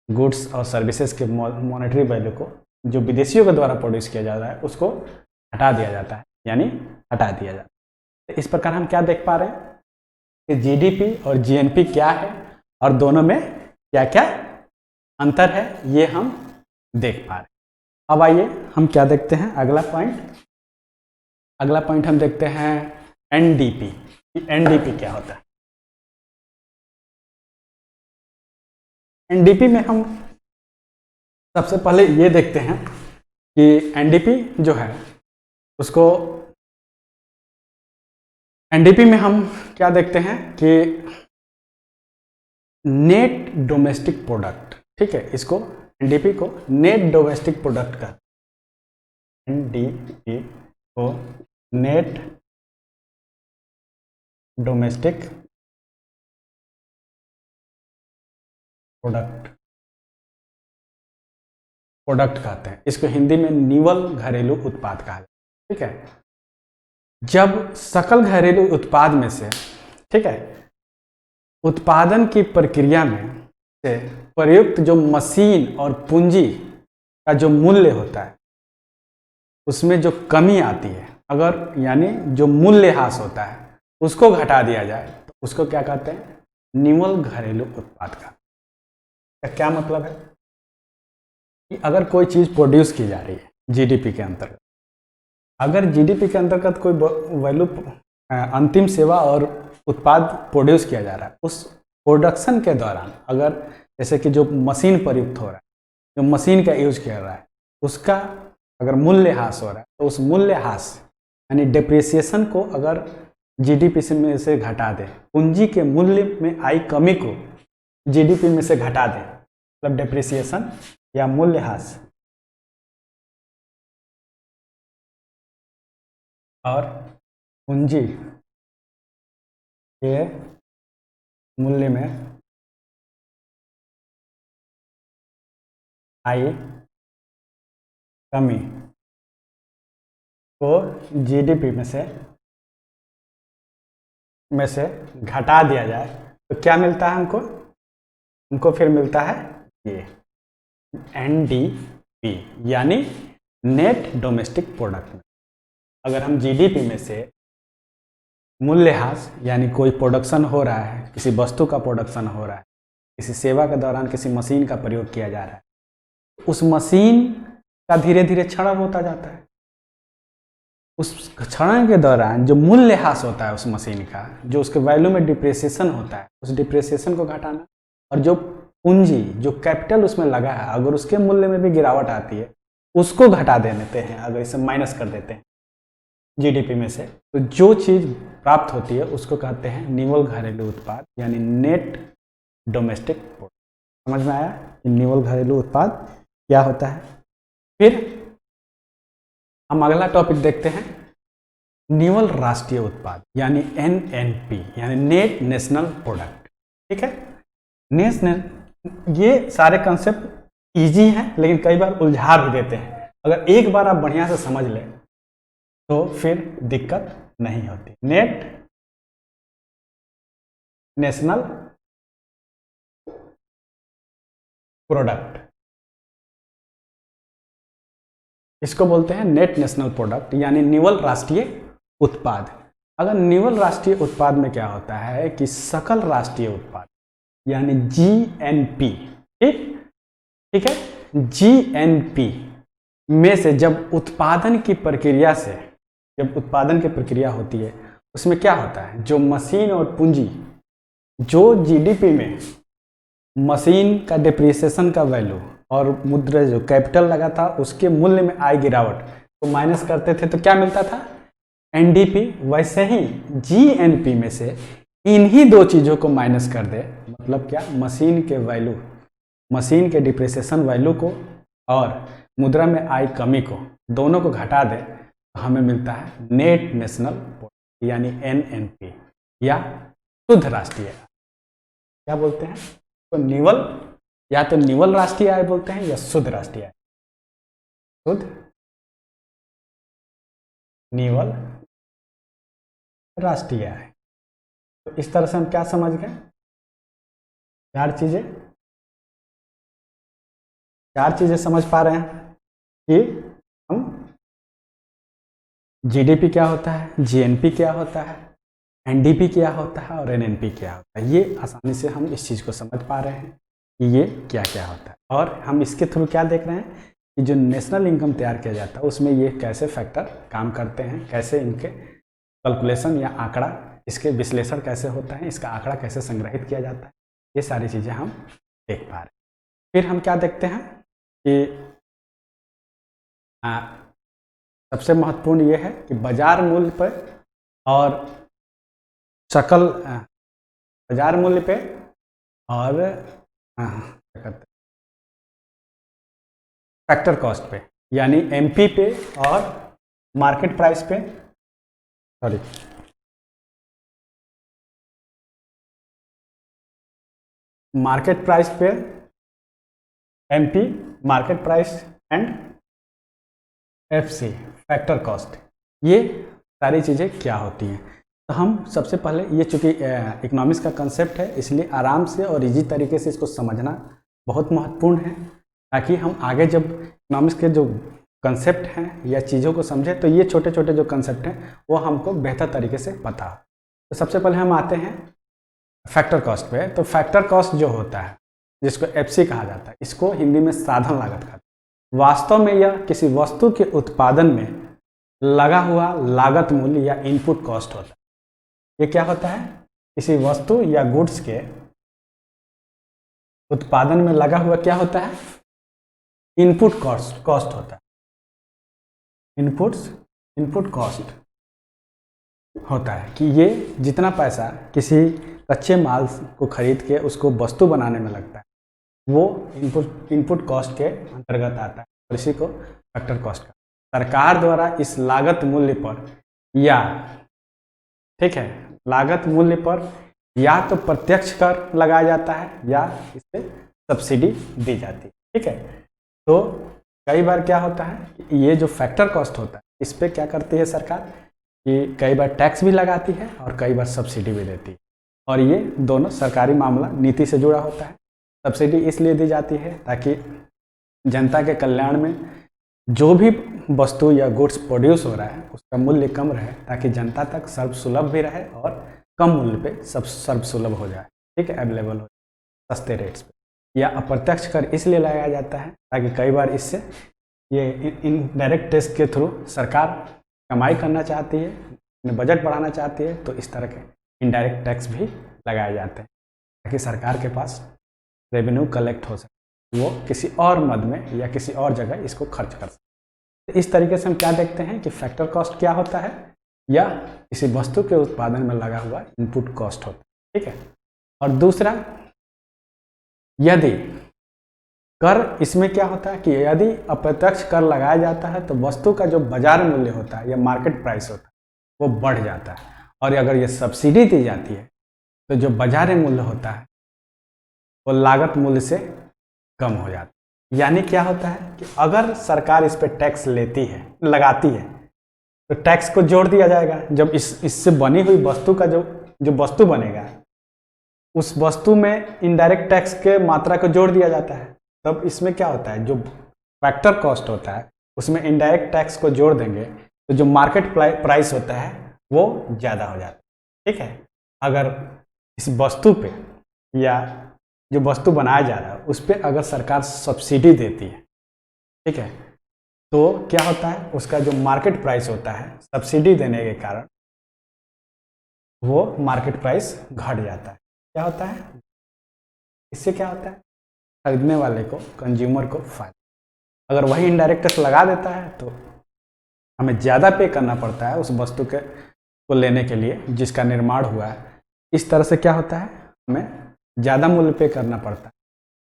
गुड्स और सर्विसेज के मॉनेटरी वैल्यू को जो विदेशियों के द्वारा प्रोड्यूस किया जा रहा है उसको हटा दिया जाता है, यानी हटा दिया जाता है। तो इस प्रकार हम क्या देख पा रहे हैं कि जीडीपी और जीएनपी क्या है और दोनों में क्या क्या अंतर है, ये हम देख पा रहे हैं। अब आइए हम क्या देखते हैं, अगला पॉइंट हम देखते हैं एनडीपी। एनडीपी क्या होता है? एनडीपी में हम सबसे पहले ये देखते हैं कि एनडीपी जो है उसको, एनडीपी में हम क्या देखते हैं कि नेट डोमेस्टिक प्रोडक्ट, ठीक है, इसको एनडीपी को नेट डोमेस्टिक प्रोडक्ट का, एनडीपी को नेट डोमेस्टिक प्रोडक्ट कहते हैं। इसको हिंदी में निवल घरेलू उत्पाद कहा जाता है, ठीक है। जब सकल घरेलू उत्पाद में से, ठीक है, उत्पादन की प्रक्रिया में से प्रयुक्त जो मशीन और पूंजी का जो मूल्य होता है उसमें जो कमी आती है, अगर यानी जो मूल्यह्रास होता है उसको घटा दिया जाए तो उसको क्या कहते हैं, निवल घरेलू उत्पाद का। क्या मतलब है कि अगर कोई चीज़ प्रोड्यूस की जा रही है जीडीपी के अंतर्गत, अगर जीडीपी के अंतर्गत कोई वैल्यू अंतिम सेवा और उत्पाद प्रोड्यूस किया जा रहा है, उस प्रोडक्शन के दौरान अगर जैसे कि जो मशीन प्रयुक्त हो रहा है, जो मशीन का यूज किया रहा है, उसका अगर मूल्यह्रास हो रहा है तो उस मूल्यह्रास यानी डिप्रिसिएशन को अगर जीडीपी से में से घटा दें, पूंजी के मूल्य में आई कमी को जीडीपी में से घटा दें, मतलब डिप्रिसिएशन या मूल्यह्रास, और पूंजी के मूल्य में आई कमी को जीडीपी में से घटा दिया जाए तो क्या मिलता है हमको? हमको फिर मिलता है ये एनडीपी, यानी नेट डोमेस्टिक प्रोडक्ट। अगर हम जीडीपी में से मूल्यह्रास यानी कोई प्रोडक्शन हो रहा है, किसी वस्तु का प्रोडक्शन हो रहा है, किसी सेवा के दौरान किसी मशीन का प्रयोग किया जा रहा है, उस मशीन का धीरे धीरे क्षरण होता जाता है। उस क्षरण के दौरान जो मूल्यह्रास होता है उस मशीन का, जो उसके वैल्यू में डिप्रिसिएशन होता है, उस डिप्रिसिएशन को घटाना, और जो पूंजी जो कैपिटल उसमें लगा है अगर उसके मूल्य में भी गिरावट आती है उसको घटा देते हैं, अगर इसे माइनस कर देते हैं जीडीपी में से, तो जो चीज़ प्राप्त होती है उसको कहते हैं निवल घरेलू उत्पाद, यानी नेट डोमेस्टिक प्रोडक्ट। समझ में आया कि निवल घरेलू उत्पाद क्या होता है? फिर हम अगला टॉपिक देखते हैं, निवल राष्ट्रीय उत्पाद यानी एनएनपी, यानी नेट नेशनल प्रोडक्ट। ठीक है, नेशनल, ये सारे कंसेप्ट इजी हैं लेकिन कई बार उलझा भी देते हैं। अगर एक बार आप बढ़िया से समझ लें तो फिर दिक्कत नहीं होती। नेट नेशनल प्रोडक्ट, इसको बोलते हैं नेट नेशनल प्रोडक्ट, यानी निवल राष्ट्रीय उत्पाद। अगर निवल राष्ट्रीय उत्पाद में क्या होता है कि सकल राष्ट्रीय उत्पाद यानी जीएनपी, ठीक है, जीएनपी में से जब उत्पादन की प्रक्रिया होती है उसमें क्या होता है, जो मशीन और पूंजी, जो जीडीपी में मशीन का डिप्रिसिएशन का वैल्यू और मुद्रा जो कैपिटल लगा था उसके मूल्य में आई गिरावट को माइनस करते थे तो क्या मिलता था? एनडीपी। वैसे ही जीएनपी में से इन्हीं दो चीज़ों को माइनस कर दे, मतलब क्या, मशीन के वैल्यू, मशीन के डिप्रिसिएशन वैल्यू को और मुद्रा में आई कमी को, दोनों को घटा दे तो हमें मिलता है नेट नेशनल प्रोडक्ट यानी एनएनपी, या शुद्ध राष्ट्रीय आय। क्या बोलते हैं तो निवल, या तो निवल राष्ट्रीय आय बोलते हैं या शुद्ध राष्ट्रीय आय, शुद्ध निवल राष्ट्रीय आय। तो इस तरह से हम क्या समझ गए? चार चीजें समझ पा रहे हैं कि हम जीडीपी क्या होता है, जीएनपी क्या होता है, एनडीपी क्या होता है और एनएनपी क्या होता है। ये आसानी से हम इस चीज़ को समझ पा रहे हैं कि ये क्या क्या होता है। और हम इसके थ्रू क्या देख रहे हैं कि जो नेशनल इनकम तैयार किया जाता है उसमें ये कैसे फैक्टर काम करते हैं, कैसे इनके कैलकुलेशन या आंकड़ा, इसके विश्लेषण कैसे होता है, इसका आंकड़ा कैसे संग्रहित किया जाता है, ये सारी चीज़ें हम देख पा रहे हैं। फिर हम क्या देखते हैं कि सबसे महत्वपूर्ण ये है कि बाजार मूल्य पर और सकल बाजार मूल्य पे और क्या कहते हैं फैक्टर कॉस्ट पे, यानी एमपी पे और मार्केट प्राइस पे, सॉरी मार्केट प्राइस पे, MP market price and FC factor cost, ये सारी चीज़ें क्या होती हैं। तो हम सबसे पहले, ये चूँकि इकोनॉमिक्स का कंसेप्ट है इसलिए आराम से और इजी तरीके से इसको समझना बहुत महत्वपूर्ण है, ताकि हम आगे जब इकोनॉमिक्स के जो कंसेप्ट हैं या चीज़ों को समझें तो ये छोटे छोटे जो कंसेप्ट हैं वो हमको बेहतर तरीके से पता हो। तो सबसे पहले हम आते हैं फैक्टर कॉस्ट पे। तो फैक्टर कॉस्ट जो होता है, जिसको एफसी कहा जाता है, इसको हिंदी में साधन लागत कहते हैं। वास्तव में यह किसी वस्तु के उत्पादन में लगा हुआ लागत मूल्य या इनपुट कॉस्ट होता है। ये क्या होता है? किसी वस्तु या गुड्स के उत्पादन में लगा हुआ क्या होता है? इनपुट कॉस्ट होता है। इनपुट कॉस्ट होता है कि ये जितना पैसा किसी कच्चे माल को खरीद के उसको वस्तु बनाने में लगता है वो इनपुट कॉस्ट के अंतर्गत आता है, और इसी को फैक्टर कॉस्ट का सरकार द्वारा इस लागत मूल्य पर, या ठीक है, लागत मूल्य पर या तो प्रत्यक्ष कर लगाया जाता है या इससे सब्सिडी दी जाती है। ठीक है, तो कई बार क्या होता है कि ये जो फैक्टर कॉस्ट होता है इस पर क्या करती है सरकार कि कई बार टैक्स भी लगाती है और कई बार सब्सिडी भी देती है, और ये दोनों सरकारी मामला नीति से जुड़ा होता है। सब्सिडी इसलिए दी जाती है ताकि जनता के कल्याण में जो भी वस्तु या गुड्स प्रोड्यूस हो रहा है उसका मूल्य कम रहे, ताकि जनता तक सर्वसुलभ भी रहे और कम मूल्य पे सब सर्वसुलभ हो जाए, ठीक है, अवेलेबल हो जाए सस्ते रेट्स पे। या अप्रत्यक्ष कर इसलिए लगाया जाता है ताकि कई बार इससे ये इनडायरेक्ट टैक्स के थ्रू सरकार कमाई करना चाहती है, अपने बजट बढ़ाना चाहती है, तो इस तरह के इनडायरेक्ट टैक्स भी लगाए जाते हैं ताकि सरकार के पास रेवेन्यू कलेक्ट हो सके, वो किसी और मद में या किसी और जगह इसको खर्च कर सके। तो इस तरीके से हम क्या देखते हैं कि फैक्टर कॉस्ट क्या होता है, या किसी वस्तु के उत्पादन में लगा हुआ इनपुट कॉस्ट होता है, ठीक है। और दूसरा, यदि कर, इसमें क्या होता है कि यदि अप्रत्यक्ष कर लगाया जाता है तो वस्तु का जो बाजार मूल्य होता है या मार्केट प्राइस होता है वो बढ़ जाता है, और अगर ये सब्सिडी दी जाती है तो जो बाजार मूल्य होता है वो लागत मूल्य से कम हो जाता है। यानी क्या होता है कि अगर सरकार इस पर टैक्स लेती है, लगाती है, तो टैक्स को जोड़ दिया जाएगा। जब इससे बनी हुई वस्तु का जो वस्तु बनेगा उस वस्तु में इनडायरेक्ट टैक्स के मात्रा को जोड़ दिया जाता है, तब इसमें क्या होता है, जो फैक्टर कॉस्ट होता है उसमें इनडायरेक्ट टैक्स को जोड़ देंगे तो जो मार्केट प्राइस होता है वो ज़्यादा हो जाता है, ठीक है। अगर इस वस्तु पे या जो वस्तु बनाया जा रहा है उस पर अगर सरकार सब्सिडी देती है, ठीक है, तो क्या होता है, उसका जो मार्केट प्राइस होता है सब्सिडी देने के कारण वो मार्केट प्राइस घट जाता है। क्या होता है, इससे क्या होता है, खरीदने वाले को, कंज्यूमर को फायदा। अगर वही इनडायरेक्ट टैक्स लगा देता है तो हमें ज़्यादा पे करना पड़ता है उस वस्तु को लेने के लिए जिसका निर्माण हुआ है। इस तरह से क्या होता है, हमें ज़्यादा मूल्य पे करना पड़ता है,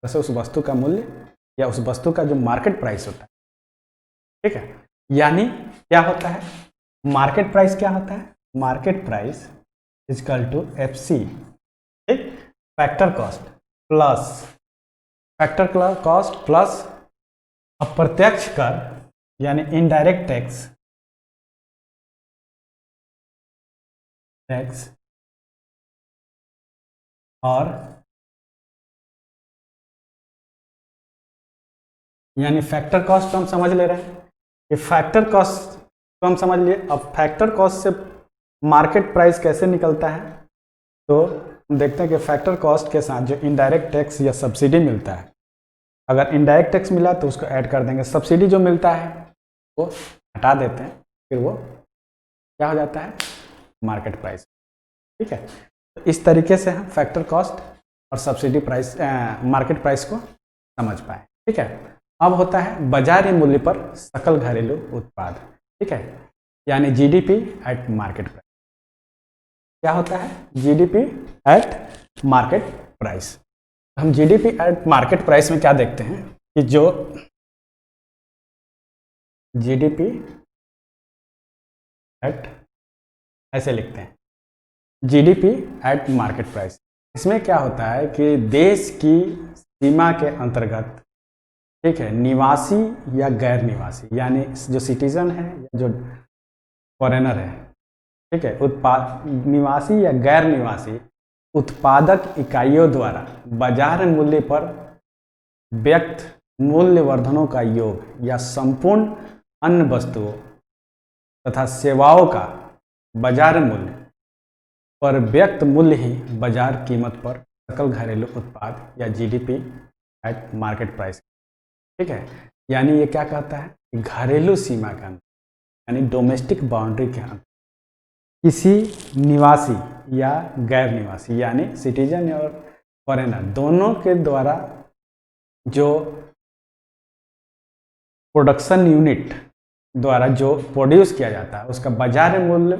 जैसे उस वस्तु का मूल्य या उस वस्तु का जो मार्केट प्राइस होता है, ठीक है। यानी क्या होता है, मार्केट प्राइस क्या होता है, market price is equal to FC, ठीक, फैक्टर कॉस्ट प्लस अप्रत्यक्ष कर यानी इनडायरेक्ट टैक्स और यानी फैक्टर कॉस्ट तो हम समझ ले रहे हैं कि फैक्टर कॉस्ट तो हम समझ लिए। अब फैक्टर कॉस्ट से मार्केट प्राइस कैसे निकलता है, तो देखते हैं कि फैक्टर कॉस्ट के साथ जो इनडायरेक्ट टैक्स या सब्सिडी मिलता है, अगर इनडायरेक्ट टैक्स मिला तो उसको ऐड कर देंगे, सब्सिडी जो मिलता है वो हटा देते हैं, फिर वो क्या हो जाता है, मार्केट प्राइस, ठीक है। तो इस तरीके से हम फैक्टर कॉस्ट और सब्सिडी प्राइस, मार्केट प्राइस को समझ पाए, ठीक है। अब होता है बाजार मूल्य पर सकल घरेलू उत्पाद, ठीक है, यानी GDP एट मार्केट प्राइस। क्या होता है, GDP एट मार्केट प्राइस। हम GDP एट मार्केट प्राइस में क्या देखते हैं कि जो GDP एट, ऐसे लिखते हैं, GDP एट मार्केट प्राइस। इसमें क्या होता है कि देश की सीमा के अंतर्गत, ठीक है, निवासी या गैर निवासी, यानी जो सिटीजन है या जो फॉरेनर है, ठीक है, निवासी या गैर निवासी उत्पादक इकाइयों द्वारा बाजार मूल्य पर व्यक्त मूल्य वर्धनों का योग या संपूर्ण अन्य वस्तुओं तथा सेवाओं का बाजार मूल्य पर व्यक्त मूल्य ही बाजार कीमत पर सकल घरेलू उत्पाद या GDP एट मार्केट प्राइस, ठीक है। यानी ये क्या कहता है कि घरेलू सीमा के अंदर यानी डोमेस्टिक बाउंड्री के अंदर किसी निवासी या गैर निवासी यानी सिटीजन और फॉरेनर दोनों के द्वारा जो प्रोडक्शन यूनिट द्वारा जो प्रोड्यूस किया जाता है उसका बाजार मूल्य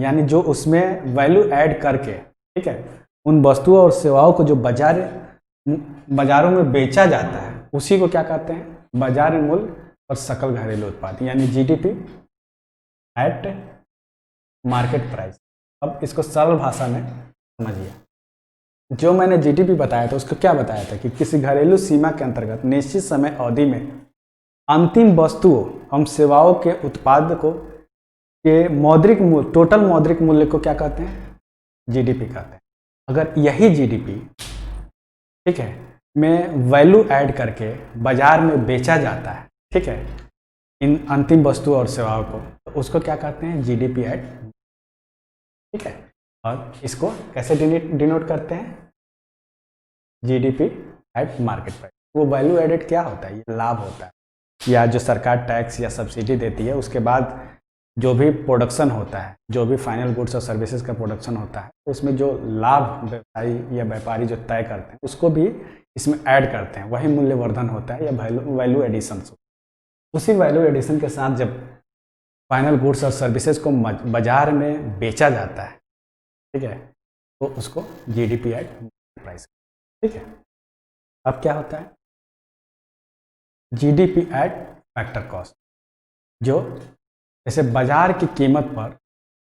यानी जो उसमें वैल्यू ऐड करके, ठीक है, उन वस्तुओं और सेवाओं को जो बाजारों में बेचा जाता है उसी को क्या कहते हैं, बाजार मूल्य और सकल घरेलू उत्पाद यानी GDP एट मार्केट प्राइस। अब इसको सरल भाषा में समझिए, जो मैंने GDP बताया था उसको क्या बताया था कि किसी घरेलू सीमा के अंतर्गत निश्चित समय अवधि में अंतिम वस्तुओं हम सेवाओं के उत्पाद को के मौद्रिक मूल्य, टोटल मौद्रिक मूल्य को क्या कहते हैं? जीडीपी कहते हैं। अगर यही जीडीपी, ठीक है, में वैल्यू ऐड करके बाजार में बेचा जाता है, ठीक है, इन अंतिम वस्तुओं और सेवाओं को, तो उसको क्या कहते हैं? जीडीपी एट, ठीक है। और इसको कैसे डिनोट करते हैं? GDP at market price. वो वैल्यू एडेड क्या होता है? ये लाभ होता है, या जो सरकार टैक्स या सब्सिडी देती है, उसके बाद जो भी प्रोडक्शन होता है, जो भी फाइनल गुड्स और सर्विसेज का प्रोडक्शन होता है, तो उसमें जो लाभ व्यवसायी या व्यापारी जो तय करते हैं, उसको भी इसमें ऐड करते हैं। वही मूल्यवर्धन होता है या वैल्यू एडिशन। उसी वैल्यू एडिशन के साथ जब फाइनल गुड्स और सर्विसेज को बाजार में बेचा जाता है, ठीक है, तो उसको जीडीपी एट प्राइस, ठीक है। अब क्या होता है? जीडीपी एट फैक्टर कॉस्ट, जो जैसे बाजार की कीमत पर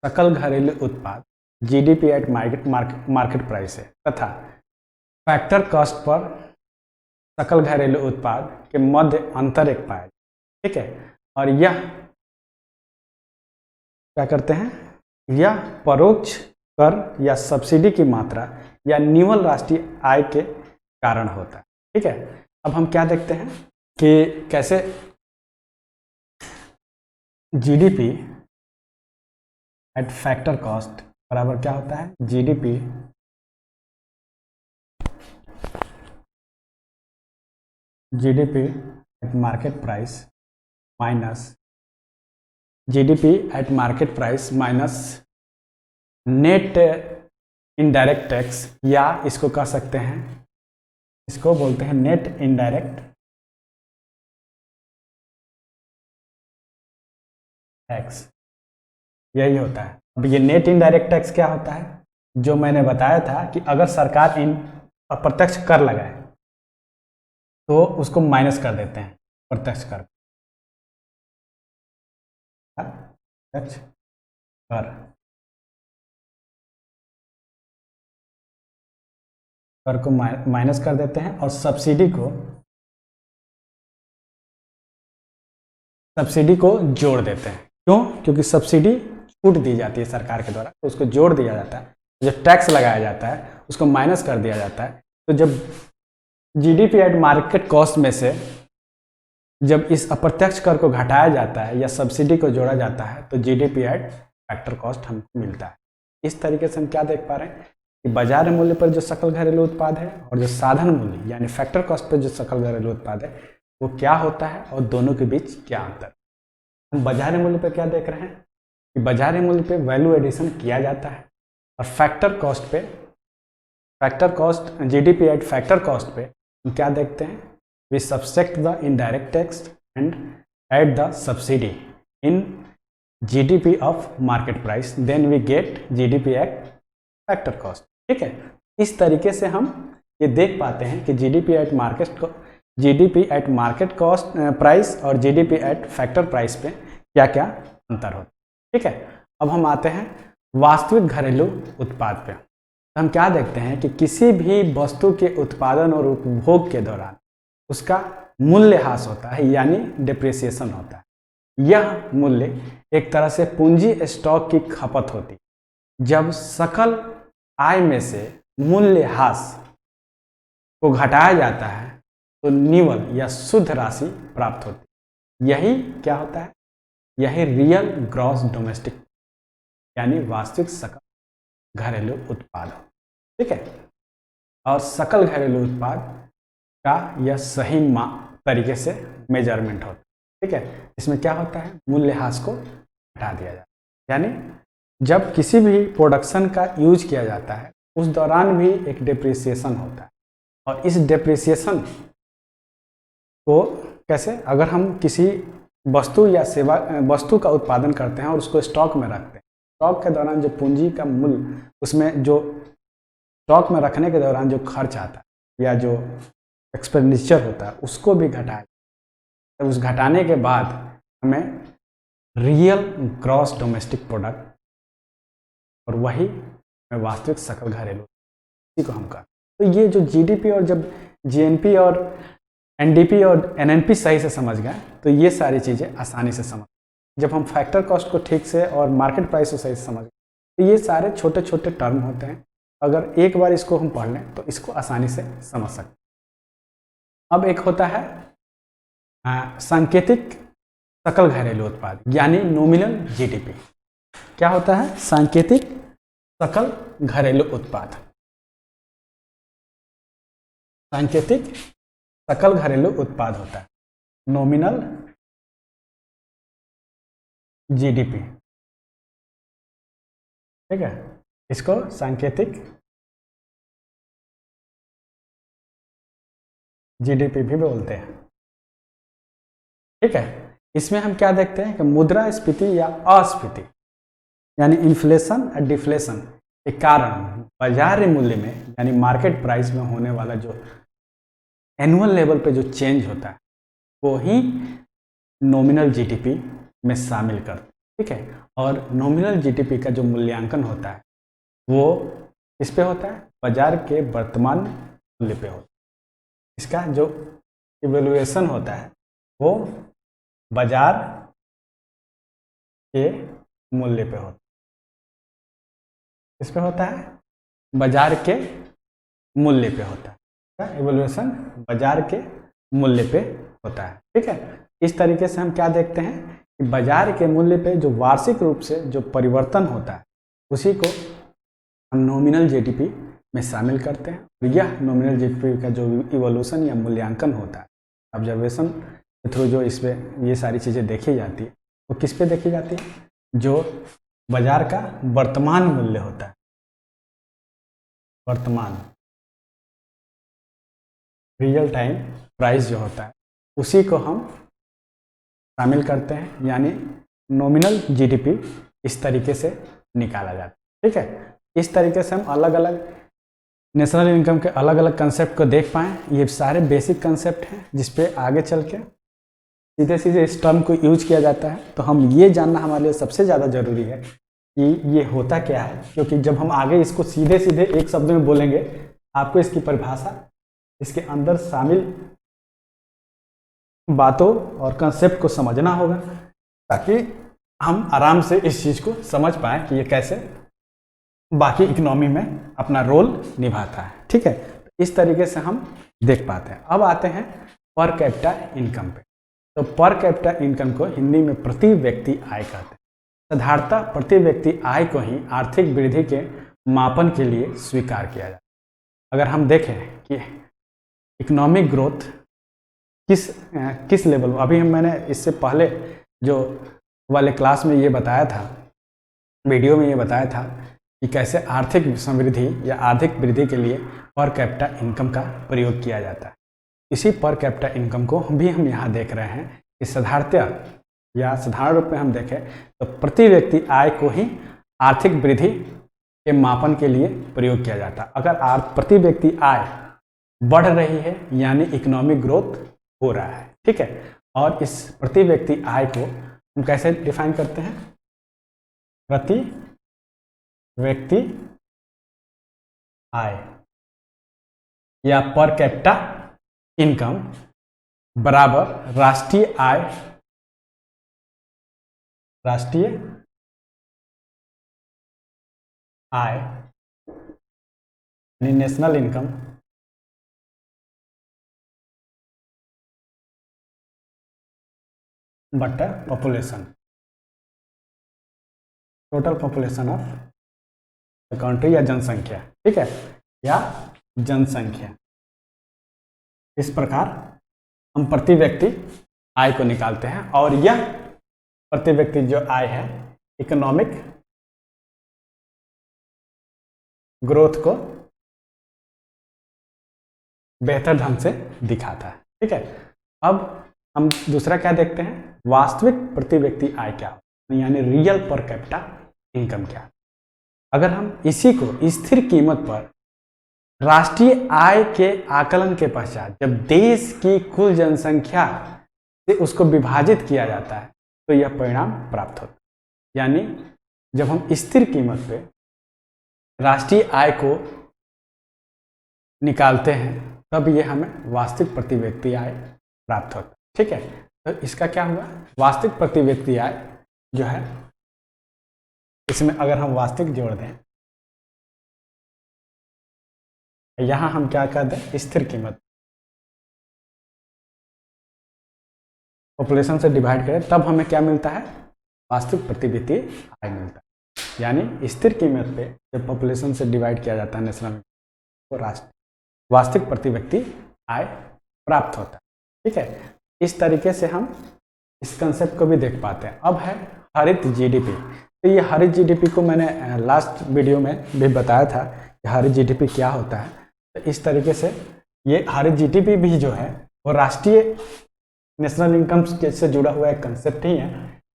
सकल घरेलू उत्पाद जीडीपी एट मार्केट प्राइस है, तथा फैक्टर कॉस्ट पर सकल घरेलू उत्पाद के मध्य अंतर एक पाया, ठीक है। और यह क्या करते हैं? यह परोक्ष कर या सब्सिडी की मात्रा या न्यूनतम राष्ट्रीय आय के कारण होता है, ठीक है। अब हम क्या देखते हैं कि कैसे जीडीपी एट फैक्टर कॉस्ट बराबर क्या होता है? GDP at market price minus GDP at market price minus net indirect tax, या इसको कह सकते हैं, इसको बोलते हैं नेट इनडायरेक्ट टैक्स। यही होता है। अब ये नेट इनडायरेक्ट टैक्स क्या होता है? जो मैंने बताया था कि अगर सरकार इन अप्रत्यक्ष कर लगाए तो उसको माइनस कर देते हैं प्रत्यक्ष कर, प्रत्यक्ष कर को माइनस कर देते हैं, और सब्सिडी को जोड़ देते हैं। क्यों? क्योंकि सब्सिडी छूट दी जाती है सरकार के द्वारा, तो उसको जोड़ दिया जाता है। जो टैक्स लगाया जाता है उसको माइनस कर दिया जाता है। तो जब जीडीपी एट मार्केट कॉस्ट में से जब इस अप्रत्यक्ष कर को घटाया जाता है या सब्सिडी को जोड़ा जाता है, तो जीडीपी एट फैक्टर कॉस्ट हमको मिलता है। इस तरीके से हम क्या देख पा रहे हैं कि बाजार मूल्य पर जो सकल घरेलू उत्पाद है और जो साधन मूल्य यानी फैक्टर कॉस्ट पर जो सकल घरेलू उत्पाद है वो क्या होता है, और दोनों के बीच क्या अंतर। हम बाजार मूल्य पर क्या देख रहे हैं कि बाजार मूल्य पे वैल्यू एडिशन किया जाता है, और factor cost GDP at factor cost पे हम क्या देखते हैं? We subtract the indirect tax and add the subsidy in GDP of market price, then we get GDP at factor cost, ठीक है। इस तरीके से हम ये देख पाते हैं कि GDP at market cost price और जीडीपी एट फैक्टर प्राइस पे क्या क्या अंतर होता है, ठीक है। अब हम आते हैं वास्तविक घरेलू उत्पाद पे। तो हम क्या देखते हैं कि किसी भी वस्तु के उत्पादन और उपभोग के दौरान उसका मूल्यह्रास होता है, यानी डिप्रिसिएशन होता है। यह मूल्य एक तरह से पूंजी स्टॉक की खपत होती है। जब सकल आय में से मूल्यह्रास को घटाया जाता है तो निवल या शुद्ध राशि प्राप्त होती है। यही क्या होता है? यही रियल ग्रॉस डोमेस्टिक यानी वास्तविक सकल घरेलू उत्पाद, ठीक है। और सकल घरेलू उत्पाद का यह सही तरीके से मेजरमेंट होता है, ठीक है। इसमें क्या होता है? मूल्यह्रास को हटा दिया जाता है, यानी जब किसी भी प्रोडक्शन का यूज किया जाता है उस दौरान भी एक डिप्रिसिएशन होता है। और इस डिप्रिसिएशन को कैसे, अगर हम किसी वस्तु का उत्पादन करते हैं और उसको स्टॉक में रखते हैं, स्टॉक के दौरान जो पूंजी का मूल्य, उसमें जो स्टॉक में रखने के दौरान जो खर्च आता है या जो एक्सपेंडिचर होता है उसको भी घटाया, तो उस घटाने के बाद हमें रियल ग्रॉस डोमेस्टिक प्रोडक्ट और वही वास्तविक सकल घरेलू, इसी को हम कहते हैं। तो ये जो जीडीपी और जब जीएनपी और एनडीपी और एनएनपी सही से समझ गए तो ये सारी चीज़ें आसानी से समझ। जब हम फैक्टर कॉस्ट को ठीक से और मार्केट प्राइस को सही से समझ गए तो ये सारे छोटे छोटे टर्म होते हैं, अगर एक बार इसको हम पढ़ लें तो इसको आसानी से समझ सकते हैं। अब एक होता है सांकेतिक सकल घरेलू उत्पाद यानी नॉमिनल जीडीपी। क्या होता है? सांकेतिक सकल घरेलू उत्पाद। सांकेतिक सकल घरेलू उत्पाद होता है नॉमिनल जीडीपी। ठीक है, इसको सांकेतिक जीडीपी भी बोलते हैं। ठीक है, इसमें हम क्या देखते हैं कि मुद्रास्फीति या अस्फीति यानी इन्फ्लेशन और डिफ्लेशन के कारण बाजार मूल्य में यानी मार्केट प्राइस में होने वाला जो एनुअल लेवल पे जो चेंज होता है वो ही नॉमिनल जीडीपी में शामिल करते हैं। ठीक है, और नॉमिनल जीडीपी का जो मूल्यांकन होता है वो किस पे होता है? बाजार के वर्तमान मूल्य पे होता है। इसका जो इवैल्यूएशन होता है वो बाजार के मूल्य पे होता है। किस पे होता है? बाजार के मूल्य पे होता है। इवैल्यूएशन बाजार के मूल्य पे होता है। ठीक है, इस तरीके से हम क्या देखते हैं कि बाजार के मूल्य पे जो वार्षिक रूप से जो परिवर्तन होता है उसी को हम नॉमिनल जीडीपी में शामिल करते हैं। और यह नॉमिनल जीडीपी का जो इवोल्यूशन या मूल्यांकन होता है ऑब्जर्वेशन के थ्रू जो इसमें ये सारी चीज़ें देखी जाती है वो किस पे देखी जाती है? जो बाजार का वर्तमान मूल्य होता है, वर्तमान रियल टाइम प्राइस जो होता है उसी को हम शामिल करते हैं, यानी नॉमिनल जीडीपी इस तरीके से निकाला जाता है। ठीक है, इस तरीके से हम अलग अलग नेशनल इनकम के अलग अलग कंसेप्ट को देख पाएँ। ये सारे बेसिक कंसेप्ट हैं जिसपे आगे चल के सीधे सीधे इस टर्म को यूज किया जाता है। तो हम ये जानना हमारे लिए सबसे ज़्यादा ज़रूरी है कि ये होता क्या है, क्योंकि जब हम आगे इसको सीधे सीधे एक शब्द में बोलेंगे आपको इसकी परिभाषा, इसके अंदर शामिल बातों और कंसेप्ट को समझना होगा ताकि हम आराम से इस चीज़ को समझ पाएँ कि ये कैसे बाकी इकोनॉमी में अपना रोल निभाता है। ठीक है, इस तरीके से हम देख पाते हैं। अब आते हैं पर कैपिटा इनकम पे। तो पर कैपिटा इनकम को हिंदी में प्रति व्यक्ति आय कहते हैं। साधारणतः प्रति व्यक्ति आय को ही आर्थिक वृद्धि के मापन के लिए स्वीकार किया जाता है। अगर हम देखें कि इकोनॉमिक ग्रोथ किस लेवल, अभी मैंने इससे पहले जो वाले क्लास में ये बताया था, वीडियो में ये बताया था कि कैसे आर्थिक समृद्धि या आर्थिक वृद्धि के लिए पर कैपिटा इनकम का प्रयोग किया जाता है। इसी पर कैपिटा इनकम को भी हम यहाँ देख रहे हैं कि साधारणतः या साधारण रूप में हम देखें तो प्रति व्यक्ति आय को ही आर्थिक वृद्धि के मापन के लिए प्रयोग किया जाता है। अगर प्रति व्यक्ति आय बढ़ रही है यानी इकोनॉमिक ग्रोथ हो रहा है। ठीक है, और इस प्रति व्यक्ति आय को हम कैसे डिफाइन करते हैं? प्रति व्यक्ति आय या पर कैपिटा इनकम बराबर राष्ट्रीय आय, राष्ट्रीय आय यानी नेशनल इनकम बटा population, total population of country या जनसंख्या। ठीक है, या जनसंख्या। इस प्रकार हम प्रति व्यक्ति आय को निकालते हैं और यह प्रति व्यक्ति जो आय है इकोनॉमिक ग्रोथ को बेहतर ढंग से दिखाता है। ठीक है, अब हम दूसरा क्या देखते हैं? वास्तविक प्रति व्यक्ति आय क्या, यानी रियल पर कैपिटा इनकम क्या। अगर हम इसी को स्थिर कीमत पर राष्ट्रीय आय के आकलन के पश्चात जब देश की कुल जनसंख्या से उसको विभाजित किया जाता है तो यह परिणाम प्राप्त होता है। यानी जब हम स्थिर कीमत पे राष्ट्रीय आय को निकालते हैं तब ये हमें वास्तविक प्रति व्यक्ति आय प्राप्त होता है। ठीक है, तो इसका क्या हुआ, वास्तविक प्रति व्यक्ति आय जो है, इसमें अगर हम वास्तविक जोड़ दें, यहाँ हम क्या कर दें, स्थिर कीमत पॉपुलेशन से डिवाइड करें, तब हमें क्या मिलता है, वास्तविक प्रति व्यक्ति आय मिलता है। यानी स्थिर कीमत पे जब पॉपुलेशन से डिवाइड किया जाता है नेशनल, तो राष्ट्र वास्तविक प्रति व्यक्ति आय प्राप्त होता है। ठीक है, इस तरीके से हम इस कंसेप्ट को भी देख पाते हैं। अब है हरित जीडीपी। तो ये हरित जीडीपी को मैंने लास्ट वीडियो में भी बताया था कि हरित जीडीपी क्या होता है। तो इस तरीके से ये हरित जीडीपी भी जो है वो राष्ट्रीय नेशनल इनकम से जुड़ा हुआ एक कंसेप्ट ही है।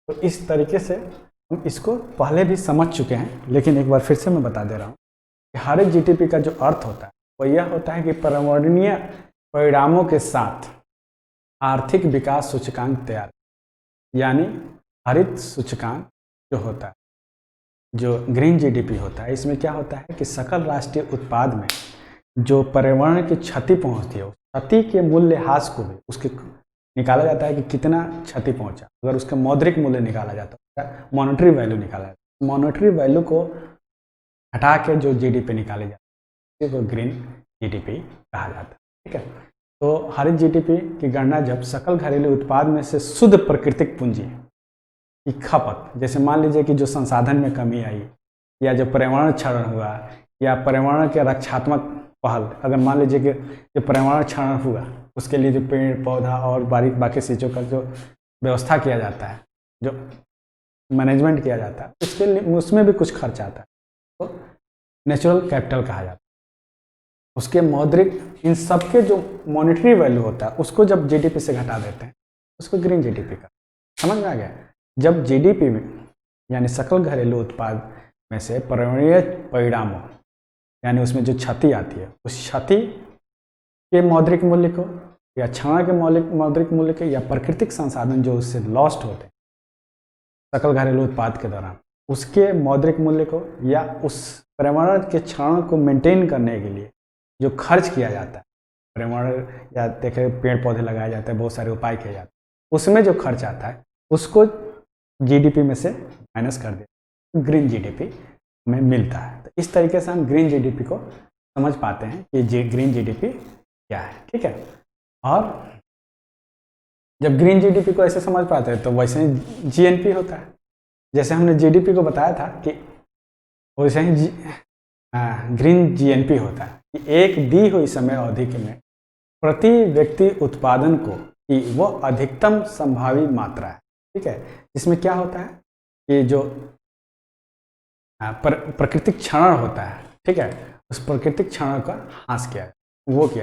तो इस तरीके से हम इसको पहले भी समझ चुके हैं, लेकिन एक बार फिर से मैं बता दे रहा हूँ कि हरित जीडीपी का जो अर्थ होता है वो यह होता है कि पर्यावरणीय परिणामों के साथ आर्थिक विकास सूचकांक तैयार, यानी हरित सूचकांक जो होता है, जो ग्रीन जीडीपी होता है, इसमें क्या होता है कि सकल राष्ट्रीय उत्पाद में जो पर्यावरण की क्षति पहुंचती है, उस क्षति के मूल्यह्रास को भी उसके निकाला जाता है कि कितना क्षति पहुंचा। अगर उसका मौद्रिक मूल्य निकाला जाता है, मॉनेटरी वैल्यू निकाला जाता है, मॉनेटरी वैल्यू को हटा के जो जीडीपी निकाली जाती है वो ग्रीन जीडीपी कहा जाता है। ठीक है, तो हरित जीडीपी की गणना जब सकल घरेलू उत्पाद में से शुद्ध प्राकृतिक पूंजी की खपत, जैसे मान लीजिए कि जो संसाधन में कमी आई, या जो पर्यावरण क्षरण हुआ, या पर्यावरण के रक्षात्मक पहल, अगर मान लीजिए कि जो पर्यावरण क्षरण हुआ उसके लिए जो पेड़ पौधा और बाकी चीज़ों का जो व्यवस्था किया जाता है, जो मैनेजमेंट किया जाता है, उसके लिए उसमें भी कुछ खर्च आता है, तो नेचुरल कैपिटल कहा जाता है। उसके मौद्रिक, इन सब के जो मॉनेटरी वैल्यू होता है उसको जब जीडीपी से घटा देते हैं, उसको ग्रीन जीडीपी का, समझ में आ गया। जब जीडीपी में यानी सकल घरेलू उत्पाद में से पर्यावरणीय परिणामों, यानी उसमें जो क्षति आती है, उस क्षति के मौद्रिक मूल्य को, या क्षरण के मौद्रिक मूल्य के, या प्राकृतिक संसाधन जो उससे लॉस्ट होते हैं सकल घरेलू उत्पाद के दौरान, उसके मौद्रिक मूल्य को, या उस पर्यावरण के क्षरण को मेंटेन करने के लिए जो खर्च किया जाता है, पर्यावरण या देखे पेड़ पौधे लगाए जाते हैं, बहुत सारे उपाय किए जाते हैं, उसमें जो खर्च आता है उसको जीडीपी में से माइनस कर देते, ग्रीन जीडीपी में मिलता है। तो इस तरीके से हम ग्रीन जीडीपी को समझ पाते हैं कि ग्रीन जीडीपी क्या है। ठीक है, और जब ग्रीन जीडीपी को ऐसे समझ पाते हैं तो वैसे ही जीएनपी होता है। जैसे हमने जीडीपी को बताया था कि वैसे ही ग्रीन जीएनपी होता है कि एक दी हुई समय अवधि के में प्रति व्यक्ति उत्पादन को कि वो अधिकतम संभावी मात्रा है। ठीक है, इसमें क्या होता है कि जो प्राकृतिक क्षरण होता है, ठीक है, उस प्राकृतिक क्षरण का ह्रास किया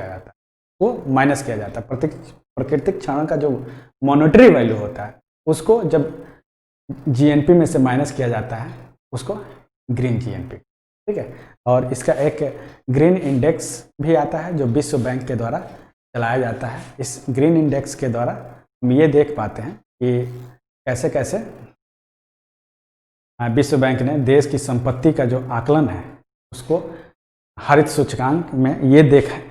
जाता है, वो माइनस किया जाता है। प्राकृतिक क्षरण का जो मॉनेटरी वैल्यू होता है उसको जब जीएनपी में से माइनस किया जाता है, उसको ग्रीन जीएनपी। ठीक है, और इसका एक ग्रीन इंडेक्स भी आता है जो विश्व बैंक के द्वारा चलाया जाता है। इस ग्रीन इंडेक्स के द्वारा हम ये देख पाते हैं कि कैसे कैसे विश्व बैंक ने देश की संपत्ति का जो आकलन है उसको हरित सूचकांक में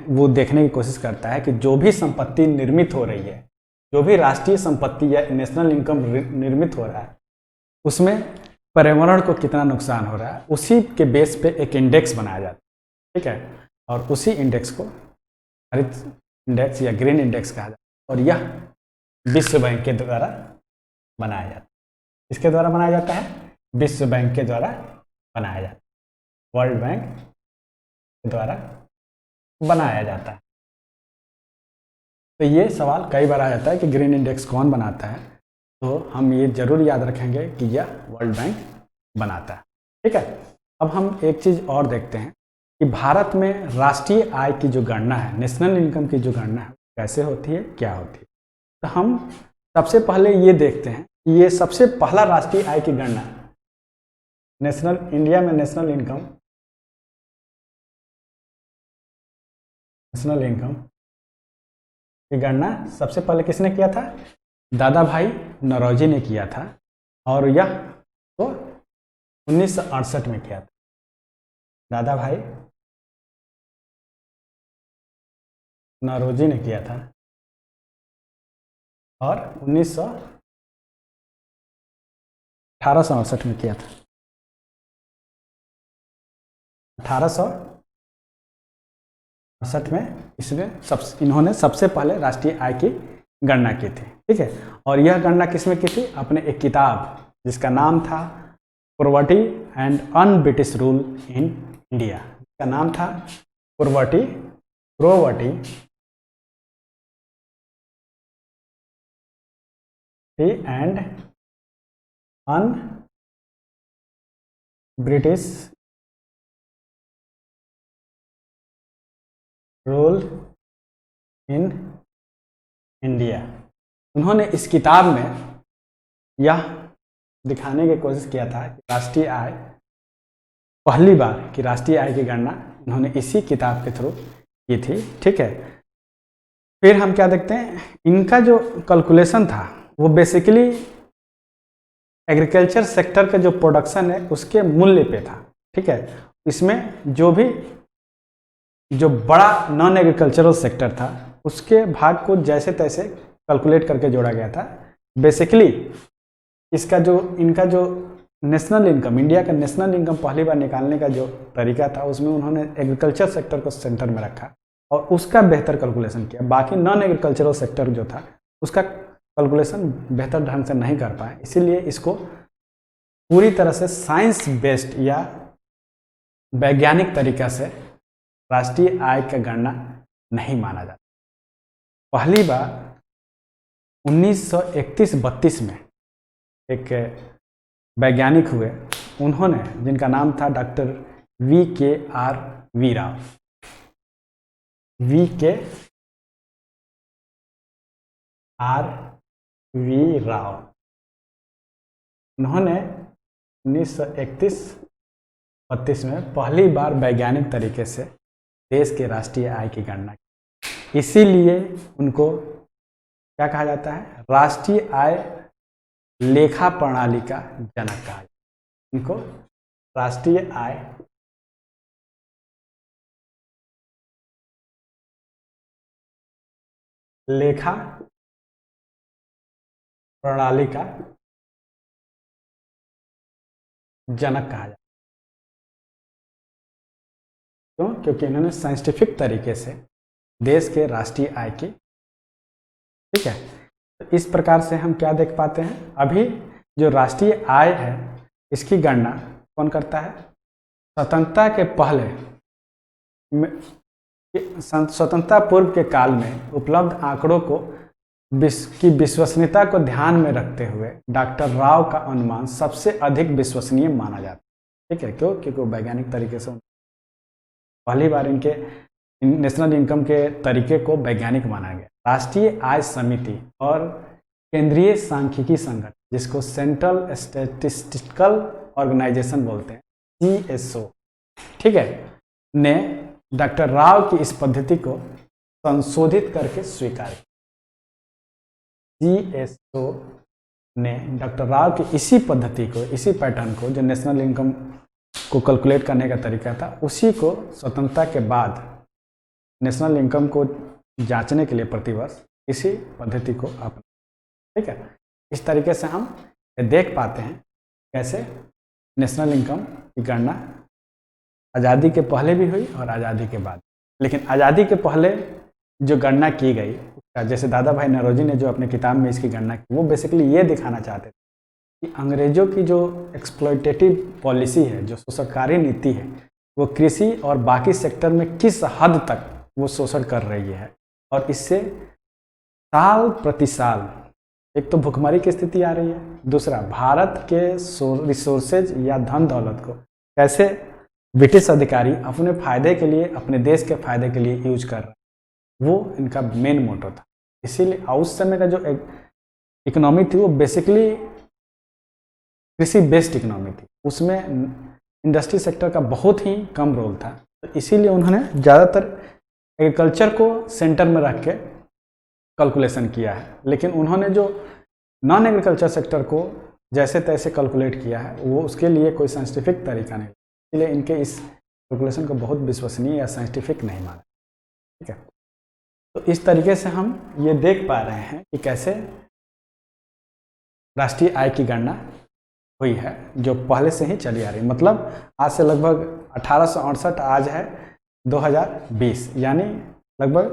वो देखने की कोशिश करता है कि जो भी संपत्ति निर्मित हो रही है, जो भी राष्ट्रीय संपत्ति या नेशनल इनकम निर्मित हो रहा है, उसमें पर्यावरण को कितना नुकसान हो रहा है, उसी के बेस पे एक इंडेक्स बनाया जाता है। ठीक है, और उसी इंडेक्स को हरित इंडेक्स या ग्रीन इंडेक्स कहा जाता है, और यह विश्व बैंक के द्वारा बनाया जाता है। इसके द्वारा बनाया जाता है, विश्व बैंक के द्वारा बनाया जाता है, वर्ल्ड बैंक के द्वारा बनाया जाता है। तो ये सवाल कई बार आ जाता है कि ग्रीन इंडेक्स कौन बनाता है, तो हम ये जरूर याद रखेंगे कि यह वर्ल्ड बैंक बनाता है। ठीक है, अब हम एक चीज़ और देखते हैं कि भारत में राष्ट्रीय आय की जो गणना है, नेशनल इनकम की जो गणना है, कैसे होती है, क्या होती है। तो हम सबसे पहले ये देखते हैं कि ये सबसे पहला राष्ट्रीय आय की गणना इंडिया में नेशनल इनकम की गणना सबसे पहले किसने किया था? दादा भाई नौरोजी ने किया था, और यह तो 1968 में किया था। दादा भाई नौरोजी ने किया था और 1868 में किया था। 1868 में इन्होंने सबसे पहले राष्ट्रीय आय की गणना की थी। ठीक है, और यह गणना किसमें की थी? अपने एक किताब जिसका नाम था poverty and un British rule in India. इसका नाम था poverty and un British rule in India. उन्होंने इस किताब में यह दिखाने की कोशिश किया था कि राष्ट्रीय आय, पहली बार की राष्ट्रीय आय की गणना उन्होंने इसी किताब के थ्रू की थी। ठीक है, फिर हम क्या देखते हैं, इनका जो कैलकुलेशन था वो बेसिकली एग्रीकल्चर सेक्टर का जो प्रोडक्शन है उसके मूल्य पे था। ठीक है, इसमें जो बड़ा नॉन एग्रीकल्चरल सेक्टर था उसके भाग को जैसे तैसे कैलकुलेट करके जोड़ा गया था। बेसिकली इनका जो नेशनल इनकम, इंडिया का नेशनल इनकम पहली बार निकालने का जो तरीका था उसमें उन्होंने एग्रीकल्चर सेक्टर को सेंटर में रखा और उसका बेहतर कैलकुलेशन किया। बाकी नॉन एग्रीकल्चरल सेक्टर जो था उसका कैलकुलेशन बेहतर ढंग से नहीं कर पाए, इसीलिए इसको पूरी तरह से साइंस बेस्ड या वैज्ञानिक तरीका से राष्ट्रीय आय का गणना नहीं माना जाता। पहली बार 1931-32 में एक वैज्ञानिक हुए, उन्होंने, जिनका नाम था doctor V.K.R. Rao. V.K.R. Rao, उन्होंने 1931-32 में पहली बार वैज्ञानिक तरीके से देश के राष्ट्रीय आय की गणना की। इसीलिए उनको क्या कहा जाता है? राष्ट्रीय आय लेखा प्रणाली का जनक कहा जाता है। इनको राष्ट्रीय आय लेखा प्रणाली का जनक कहा जाता है। क्यों? क्योंकि इन्होंने साइंटिफिक तरीके से देश के राष्ट्रीय आय की, ठीक है, तो इस प्रकार से हम क्या देख पाते हैं, अभी जो राष्ट्रीय आय है इसकी गणना कौन करता है? स्वतंत्रता के पहले, स्वतंत्रता पूर्व के काल में उपलब्ध आंकड़ों की विश्वसनीयता को ध्यान में रखते हुए डॉक्टर राव का अनुमान सबसे अधिक विश्वसनीय माना जाता है। ठीक है, क्यों? क्योंकि वो वैज्ञानिक तरीके से पहली बार इनके नेशनल इनकम के तरीके को वैज्ञानिक माना गया। राष्ट्रीय आय समिति और केंद्रीय सांख्यिकी संगठन, जिसको सेंट्रल स्टैटिस्टिकल ऑर्गेनाइजेशन बोलते हैं, CSO, ठीक है, ने डॉक्टर राव की इस पद्धति को संशोधित करके स्वीकार किया। CSO ने डॉक्टर राव की इसी पद्धति को, इसी पैटर्न को, जो नेशनल इनकम को कैलकुलेट करने का तरीका था, उसी को स्वतंत्रता के बाद नेशनल इनकम को जांचने के लिए प्रतिवर्ष इसी पद्धति को अपना। ठीक है, इस तरीके से हम देख पाते हैं कैसे नेशनल इनकम की गणना आज़ादी के पहले भी हुई और आज़ादी के बाद। लेकिन आज़ादी के पहले जो गणना की गई, जैसे दादा भाई नौरोजी ने जो अपने किताब में इसकी गणना की, वो बेसिकली ये दिखाना चाहते थे कि अंग्रेजों की जो एक्सप्लॉयटेटिव पॉलिसी है, जो शोषणकारी नीति है, वो कृषि और बाकी सेक्टर में किस हद तक वो शोषण कर रही है, और इससे साल प्रति साल एक तो भुखमरी की स्थिति आ रही है, दूसरा भारत के रिसोर्सेज या धन दौलत को कैसे ब्रिटिश अधिकारी अपने फायदे के लिए, अपने देश के फायदे के लिए यूज कर रहे हैं, वो इनका मेन मोटो था। इसीलिए उस समय का जो इकोनॉमी थी वो बेसिकली कृषि बेस्ड इकोनॉमी थी, उसमें इंडस्ट्री सेक्टर का बहुत ही कम रोल था। तो इसीलिए उन्होंने ज़्यादातर एग्रीकल्चर को सेंटर में रख के कैलकुलेशन किया है। लेकिन उन्होंने जो नॉन एग्रीकल्चर सेक्टर को जैसे तैसे कैलकुलेट किया है, वो उसके लिए कोई साइंटिफिक तरीका नहीं, इसलिए इनके इस कैलकुलेशन को बहुत विश्वसनीय या साइंटिफिक नहीं माना। ठीक है। तो इस तरीके से हम ये देख पा रहे हैं कि कैसे राष्ट्रीय आय की गणना हुई है, जो पहले से ही चली आ रही है। मतलब आज से लगभग 1868, आज है 2020, यानी लगभग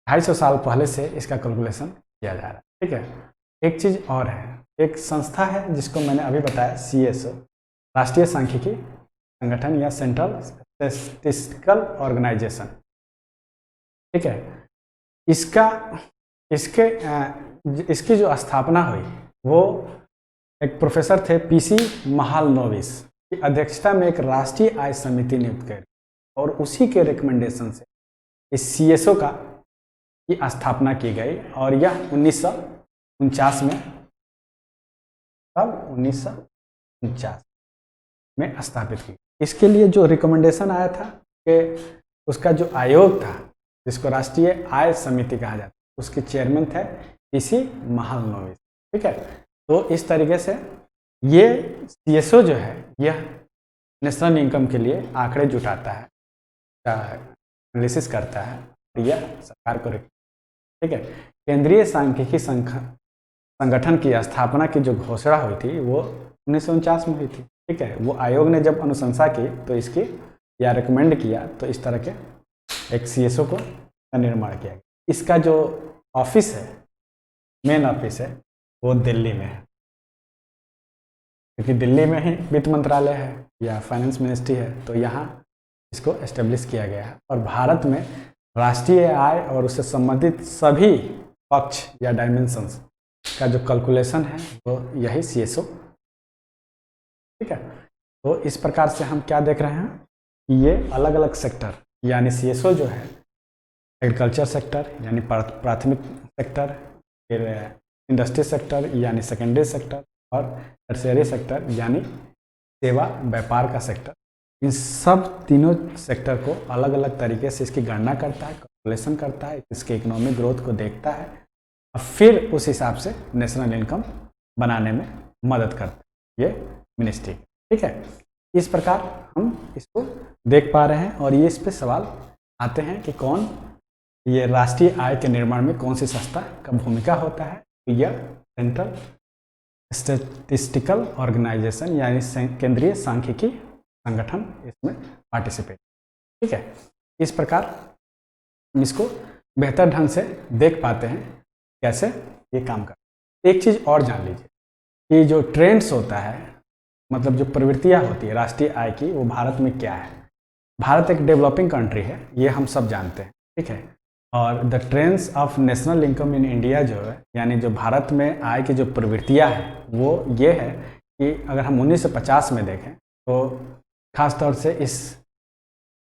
250 साल पहले से इसका कैलकुलेशन किया जा रहा है। ठीक है, एक चीज़ और है, एक संस्था है जिसको मैंने अभी बताया, CSO, राष्ट्रीय सांख्यिकी संगठन या सेंट्रल स्टैटिस्टिकल ऑर्गेनाइजेशन। ठीक है, इसकी जो स्थापना हुई वो एक प्रोफेसर थे PC महालनोबिस की अध्यक्षता में एक राष्ट्रीय आय समिति नियुक्त करी और उसी के रिकमेंडेशन से इस CSO की स्थापना की गई और यह 1949 में, तब 1949 में स्थापित की। इसके लिए जो रिकमेंडेशन आया था कि उसका जो आयोग था, जिसको राष्ट्रीय आय समिति कहा जाता है, उसके चेयरमैन थे PC महालनोबिस। ठीक है, तो इस तरीके से ये CSO जो है यह नेशनल इनकम के लिए आंकड़े जुटाता है, एनालिसिस करता है, यह सरकार को। ठीक है, केंद्रीय सांख्यिकी संगठन की स्थापना की जो घोषणा हुई थी वो 1949 में हुई थी। ठीक है, वो आयोग ने जब अनुशंसा की तो इसकी या रिकमेंड किया तो इस तरह के एक CSO का निर्माण किया गया। इसका जो ऑफिस है, मेन ऑफिस है, वो दिल्ली में है, क्योंकि दिल्ली में ही वित्त मंत्रालय है या फाइनेंस मिनिस्ट्री है, तो यहाँ इसको एस्टेब्लिश किया गया है। और भारत में राष्ट्रीय आय और उससे संबंधित सभी पक्ष या डायमेंशंस का जो कैलकुलेशन है वो यही CSO। ठीक है, तो इस प्रकार से हम क्या देख रहे हैं कि ये अलग अलग सेक्टर, यानी CSO जो है एग्रीकल्चर सेक्टर यानी प्राथमिक सेक्टर, फिर इंडस्ट्री सेक्टर यानी सेकेंडरी सेक्टर, और टर्शियरी सेक्टर यानी सेवा व्यापार का सेक्टर, इन सब तीनों सेक्टर को अलग अलग तरीके से इसकी गणना करता है, कैलकुलेशन करता है, इसके इकोनॉमिक ग्रोथ को देखता है और फिर उस हिसाब से नेशनल इनकम बनाने में मदद करता है ये मिनिस्ट्री। ठीक है, इस प्रकार हम इसको देख पा रहे हैं और ये इस पे सवाल आते हैं कि कौन ये राष्ट्रीय आय के निर्माण में कौन सी संस्था का भूमिका होता है। तो यह सेंट्रल स्टैटिस्टिकल ऑर्गेनाइजेशन यानी केंद्रीय सांख्यिकी संगठन इसमें पार्टिसिपेट। ठीक है, इस प्रकार हम इसको बेहतर ढंग से देख पाते हैं कैसे ये काम करता है। एक चीज़ और जान लीजिए कि जो ट्रेंड्स होता है, मतलब जो प्रवृत्तियाँ होती है राष्ट्रीय आय की, वो भारत में क्या है। भारत एक डेवलपिंग कंट्री है, ये हम सब जानते हैं। ठीक है, और the trends of national income in India जो है, यानी जो भारत में आय की जो प्रवृत्तियाँ हैं वो ये है कि अगर हम 1950 में देखें तो खास तौर से इस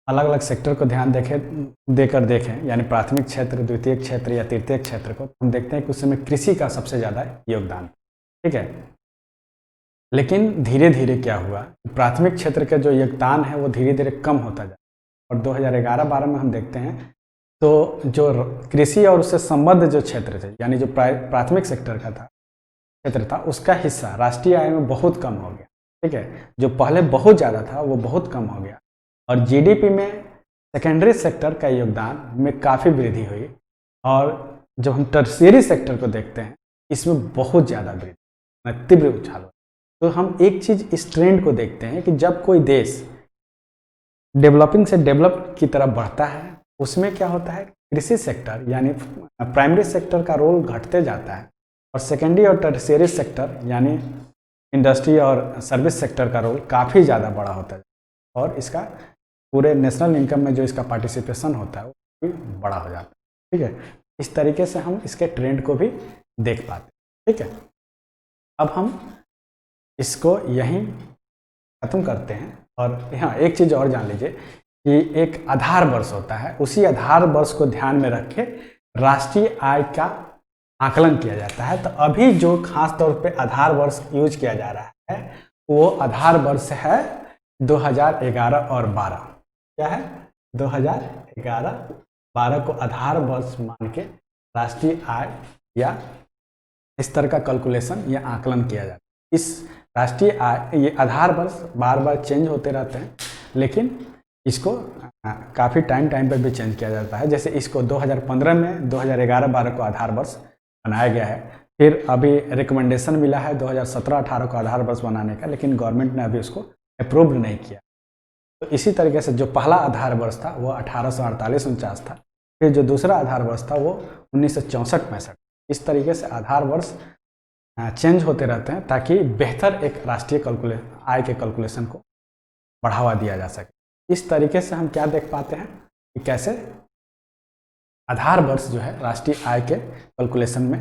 अलग अलग सेक्टर को ध्यान देखें, यानी प्राथमिक क्षेत्र, द्वितीय क्षेत्र या तृतीय क्षेत्र को, हम देखते हैं कि उस समय कृषि का सबसे ज़्यादा योगदान। ठीक है, लेकिन धीरे धीरे क्या हुआ, प्राथमिक क्षेत्र का जो योगदान है वो धीरे धीरे कम होता जाता है और 2011-12 में हम देखते हैं तो जो कृषि और उससे संबद्ध जो क्षेत्र थे, यानी जो प्राथमिक सेक्टर का क्षेत्र था, उसका हिस्सा राष्ट्रीय आय में बहुत कम हो गया। ठीक है, जो पहले बहुत ज़्यादा था वो बहुत कम हो गया और GDP में सेकेंडरी सेक्टर का योगदान में काफ़ी वृद्धि हुई। और जब हम टर्शियरी सेक्टर को देखते हैं इसमें बहुत ज़्यादा वृद्धि, तीव्र उछाल हुआ। तो हम एक चीज़ इस ट्रेंड को देखते हैं कि जब कोई देश डेवलपिंग से डेवलप की तरफ बढ़ता है, उसमें क्या होता है, कृषि सेक्टर यानी प्राइमरी सेक्टर का रोल घटते जाता है और सेकेंडरी और टर्शियरी सेक्टर यानी इंडस्ट्री और सर्विस सेक्टर का रोल काफ़ी ज़्यादा बड़ा होता है और इसका पूरे नेशनल इनकम में जो इसका पार्टिसिपेशन होता है वो भी बड़ा हो जाता है। ठीक है, इस तरीके से हम इसके ट्रेंड को भी देख पाते हैं। ठीक है, अब हम इसको यहीं ख़त्म करते हैं और यहाँ एक चीज़ और जान लीजिए कि एक आधार वर्ष होता है, उसी आधार वर्ष को ध्यान में रख के राष्ट्रीय आय का आकलन किया जाता है। तो अभी जो खास तौर पे आधार वर्ष यूज किया जा रहा है वो आधार वर्ष है 2011 और 12। क्या है, 2011-12 को आधार वर्ष मान के राष्ट्रीय आय या इस तरह का कैलकुलेशन या आकलन किया जाता है। इस राष्ट्रीय आय, ये आधार वर्ष बार बार चेंज होते रहते हैं, लेकिन इसको काफ़ी टाइम पे भी चेंज किया जाता है। जैसे इसको 2015 में 2011-12 को आधार वर्ष बनाया गया है, फिर अभी रिकमेंडेशन मिला है 2017-18 को आधार वर्ष बनाने का, लेकिन गवर्नमेंट ने अभी उसको अप्रूव नहीं किया। तो इसी तरीके से जो पहला आधार वर्ष था वो 1848-49 था, फिर जो दूसरा आधार वर्ष था वो 1964-65। इस तरीके से आधार वर्ष चेंज होते रहते हैं ताकि बेहतर एक राष्ट्रीय आय के कैलकुलेशन को बढ़ावा दिया जा सके। इस तरीके से हम क्या देख पाते हैं कि कैसे आधार वर्ष जो है राष्ट्रीय आय के कैलकुलेशन में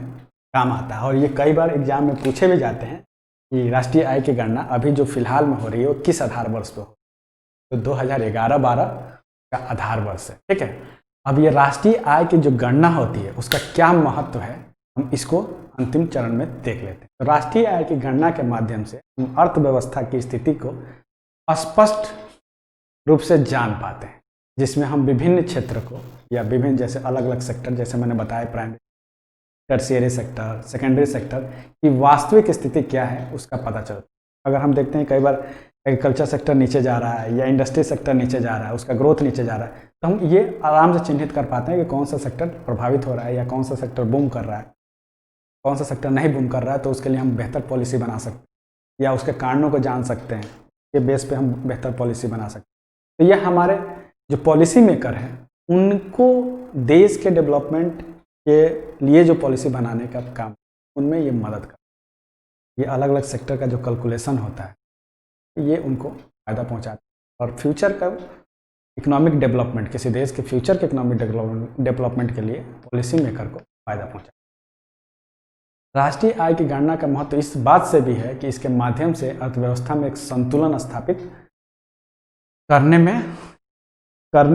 काम आता है। और ये कई बार एग्जाम में पूछे भी जाते हैं कि राष्ट्रीय आय की गणना अभी जो फिलहाल में हो रही है वो किस आधार वर्ष पे हो, तो 2011-12 का आधार वर्ष है। ठीक है, अब ये राष्ट्रीय आय की जो गणना होती है उसका क्या महत्व है, हम इसको अंतिम चरण में देख लेते हैं। तो राष्ट्रीय आय की गणना के माध्यम से हम अर्थव्यवस्था की स्थिति को स्पष्ट रूप से जान पाते हैं, जिसमें हम विभिन्न क्षेत्र को या विभिन्न जैसे अलग अलग सेक्टर, जैसे मैंने बताया primary, tertiary sector, secondary sector की वास्तविक स्थिति क्या है उसका पता चलता है। अगर हम देखते हैं कई बार एग्रीकल्चर सेक्टर नीचे जा रहा है या इंडस्ट्री सेक्टर नीचे जा रहा है, उसका ग्रोथ नीचे जा रहा है, तो हम ये आराम से चिन्हित कर पाते हैं कि कौन सा सेक्टर प्रभावित हो रहा है या कौन सा सेक्टर बूम कर रहा है, कौन सा सेक्टर नहीं बूम कर रहा है। तो उसके लिए हम बेहतर पॉलिसी बना सकते हैं या उसके कारणों को जान सकते हैं, ये बेस पे हम बेहतर पॉलिसी बना सकते हैं। तो ये हमारे जो पॉलिसी मेकर हैं उनको देश के डेवलपमेंट के लिए जो पॉलिसी बनाने का काम, उनमें ये मदद कर, ये अलग अलग सेक्टर का जो कैलकुलेशन होता है ये उनको फ़ायदा पहुंचाता है। और फ्यूचर का इकोनॉमिक डेवलपमेंट, किसी देश के फ्यूचर के इकोनॉमिक डेवलपमेंट के लिए पॉलिसी मेकर को फ़ायदा पहुंचाता है। राष्ट्रीय आय की गणना का महत्व इस बात से भी है कि इसके माध्यम से अर्थव्यवस्था में एक संतुलन स्थापित करने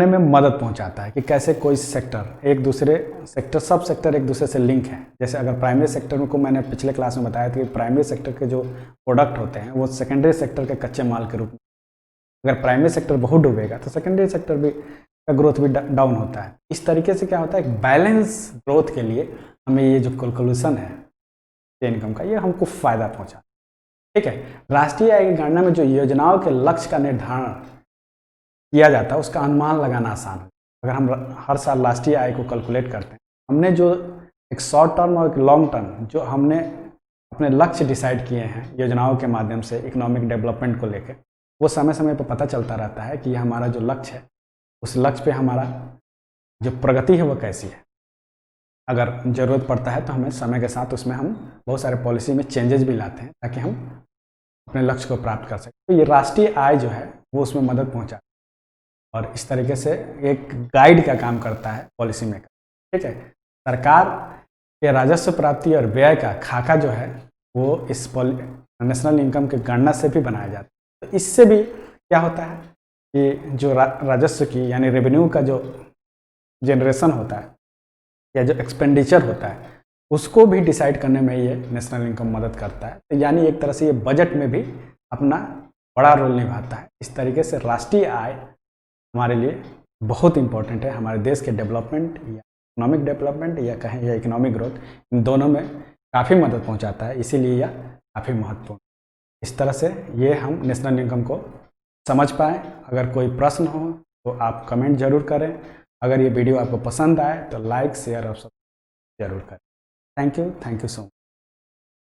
में मदद पहुंचाता है कि कैसे कोई सेक्टर एक दूसरे सेक्टर, सब सेक्टर एक दूसरे से लिंक है। जैसे अगर प्राइमरी सेक्टर को मैंने पिछले क्लास में बताया था कि प्राइमरी सेक्टर के जो प्रोडक्ट होते हैं वो सेकेंडरी सेक्टर के कच्चे माल के रूप में, अगर प्राइमरी सेक्टर बहुत डूबेगा तो सेकेंडरी सेक्टर भी का ग्रोथ भी डाउन होता है। इस तरीके से क्या होता है, एक बैलेंस ग्रोथ के लिए हमें ये जो कैलकुलेशन है इनकम का, ये हमको फ़ायदा पहुँचा। ठीक है, राष्ट्रीय आय की गणना में जो योजनाओं के लक्ष्य का निर्धारण किया जाता है उसका अनुमान लगाना आसान है। अगर हम हर साल राष्ट्रीय आय को कैलकुलेट करते हैं, हमने जो एक शॉर्ट टर्म और एक लॉन्ग टर्म जो हमने अपने लक्ष्य डिसाइड किए हैं योजनाओं के माध्यम से इकोनॉमिक डेवलपमेंट को लेकर, वो समय समय पर पता चलता रहता है कि हमारा जो लक्ष्य है उस लक्ष्य पे हमारा जो प्रगति है वो कैसी है। अगर ज़रूरत पड़ता है तो हमें समय के साथ उसमें हम बहुत सारे पॉलिसी में चेंजेस भी लाते हैं ताकि हम अपने लक्ष्य को प्राप्त कर सकें। तो ये राष्ट्रीय आय जो है वो उसमें मदद पहुँचाता है और इस तरीके से एक गाइड का काम करता है पॉलिसी मेकर। ठीक है, सरकार के राजस्व प्राप्ति और व्यय का खाका जो है वो इस नेशनल इनकम की गणना से भी बनाया जाता है। तो इससे भी क्या होता है कि जो राजस्व की यानी रेवेन्यू का जो जनरेशन होता है या जो एक्सपेंडिचर होता है उसको भी डिसाइड करने में ये नेशनल इनकम मदद करता है। तो यानी एक तरह से ये बजट में भी अपना बड़ा रोल निभाता है। इस तरीके से राष्ट्रीय आय हमारे लिए बहुत इंपॉर्टेंट है, हमारे देश के डेवलपमेंट या इकोनॉमिक डेवलपमेंट या कहें या इकोनॉमिक ग्रोथ, इन दोनों में काफ़ी मदद पहुंचाता है, इसीलिए यह काफ़ी महत्वपूर्ण। इस तरह से ये हम नेशनल इनकम को समझ पाएँ। अगर कोई प्रश्न हो तो आप कमेंट जरूर करें। अगर ये वीडियो आपको पसंद आए तो लाइक, शेयर और सब्सक्राइब जरूर करें। Thank you so much.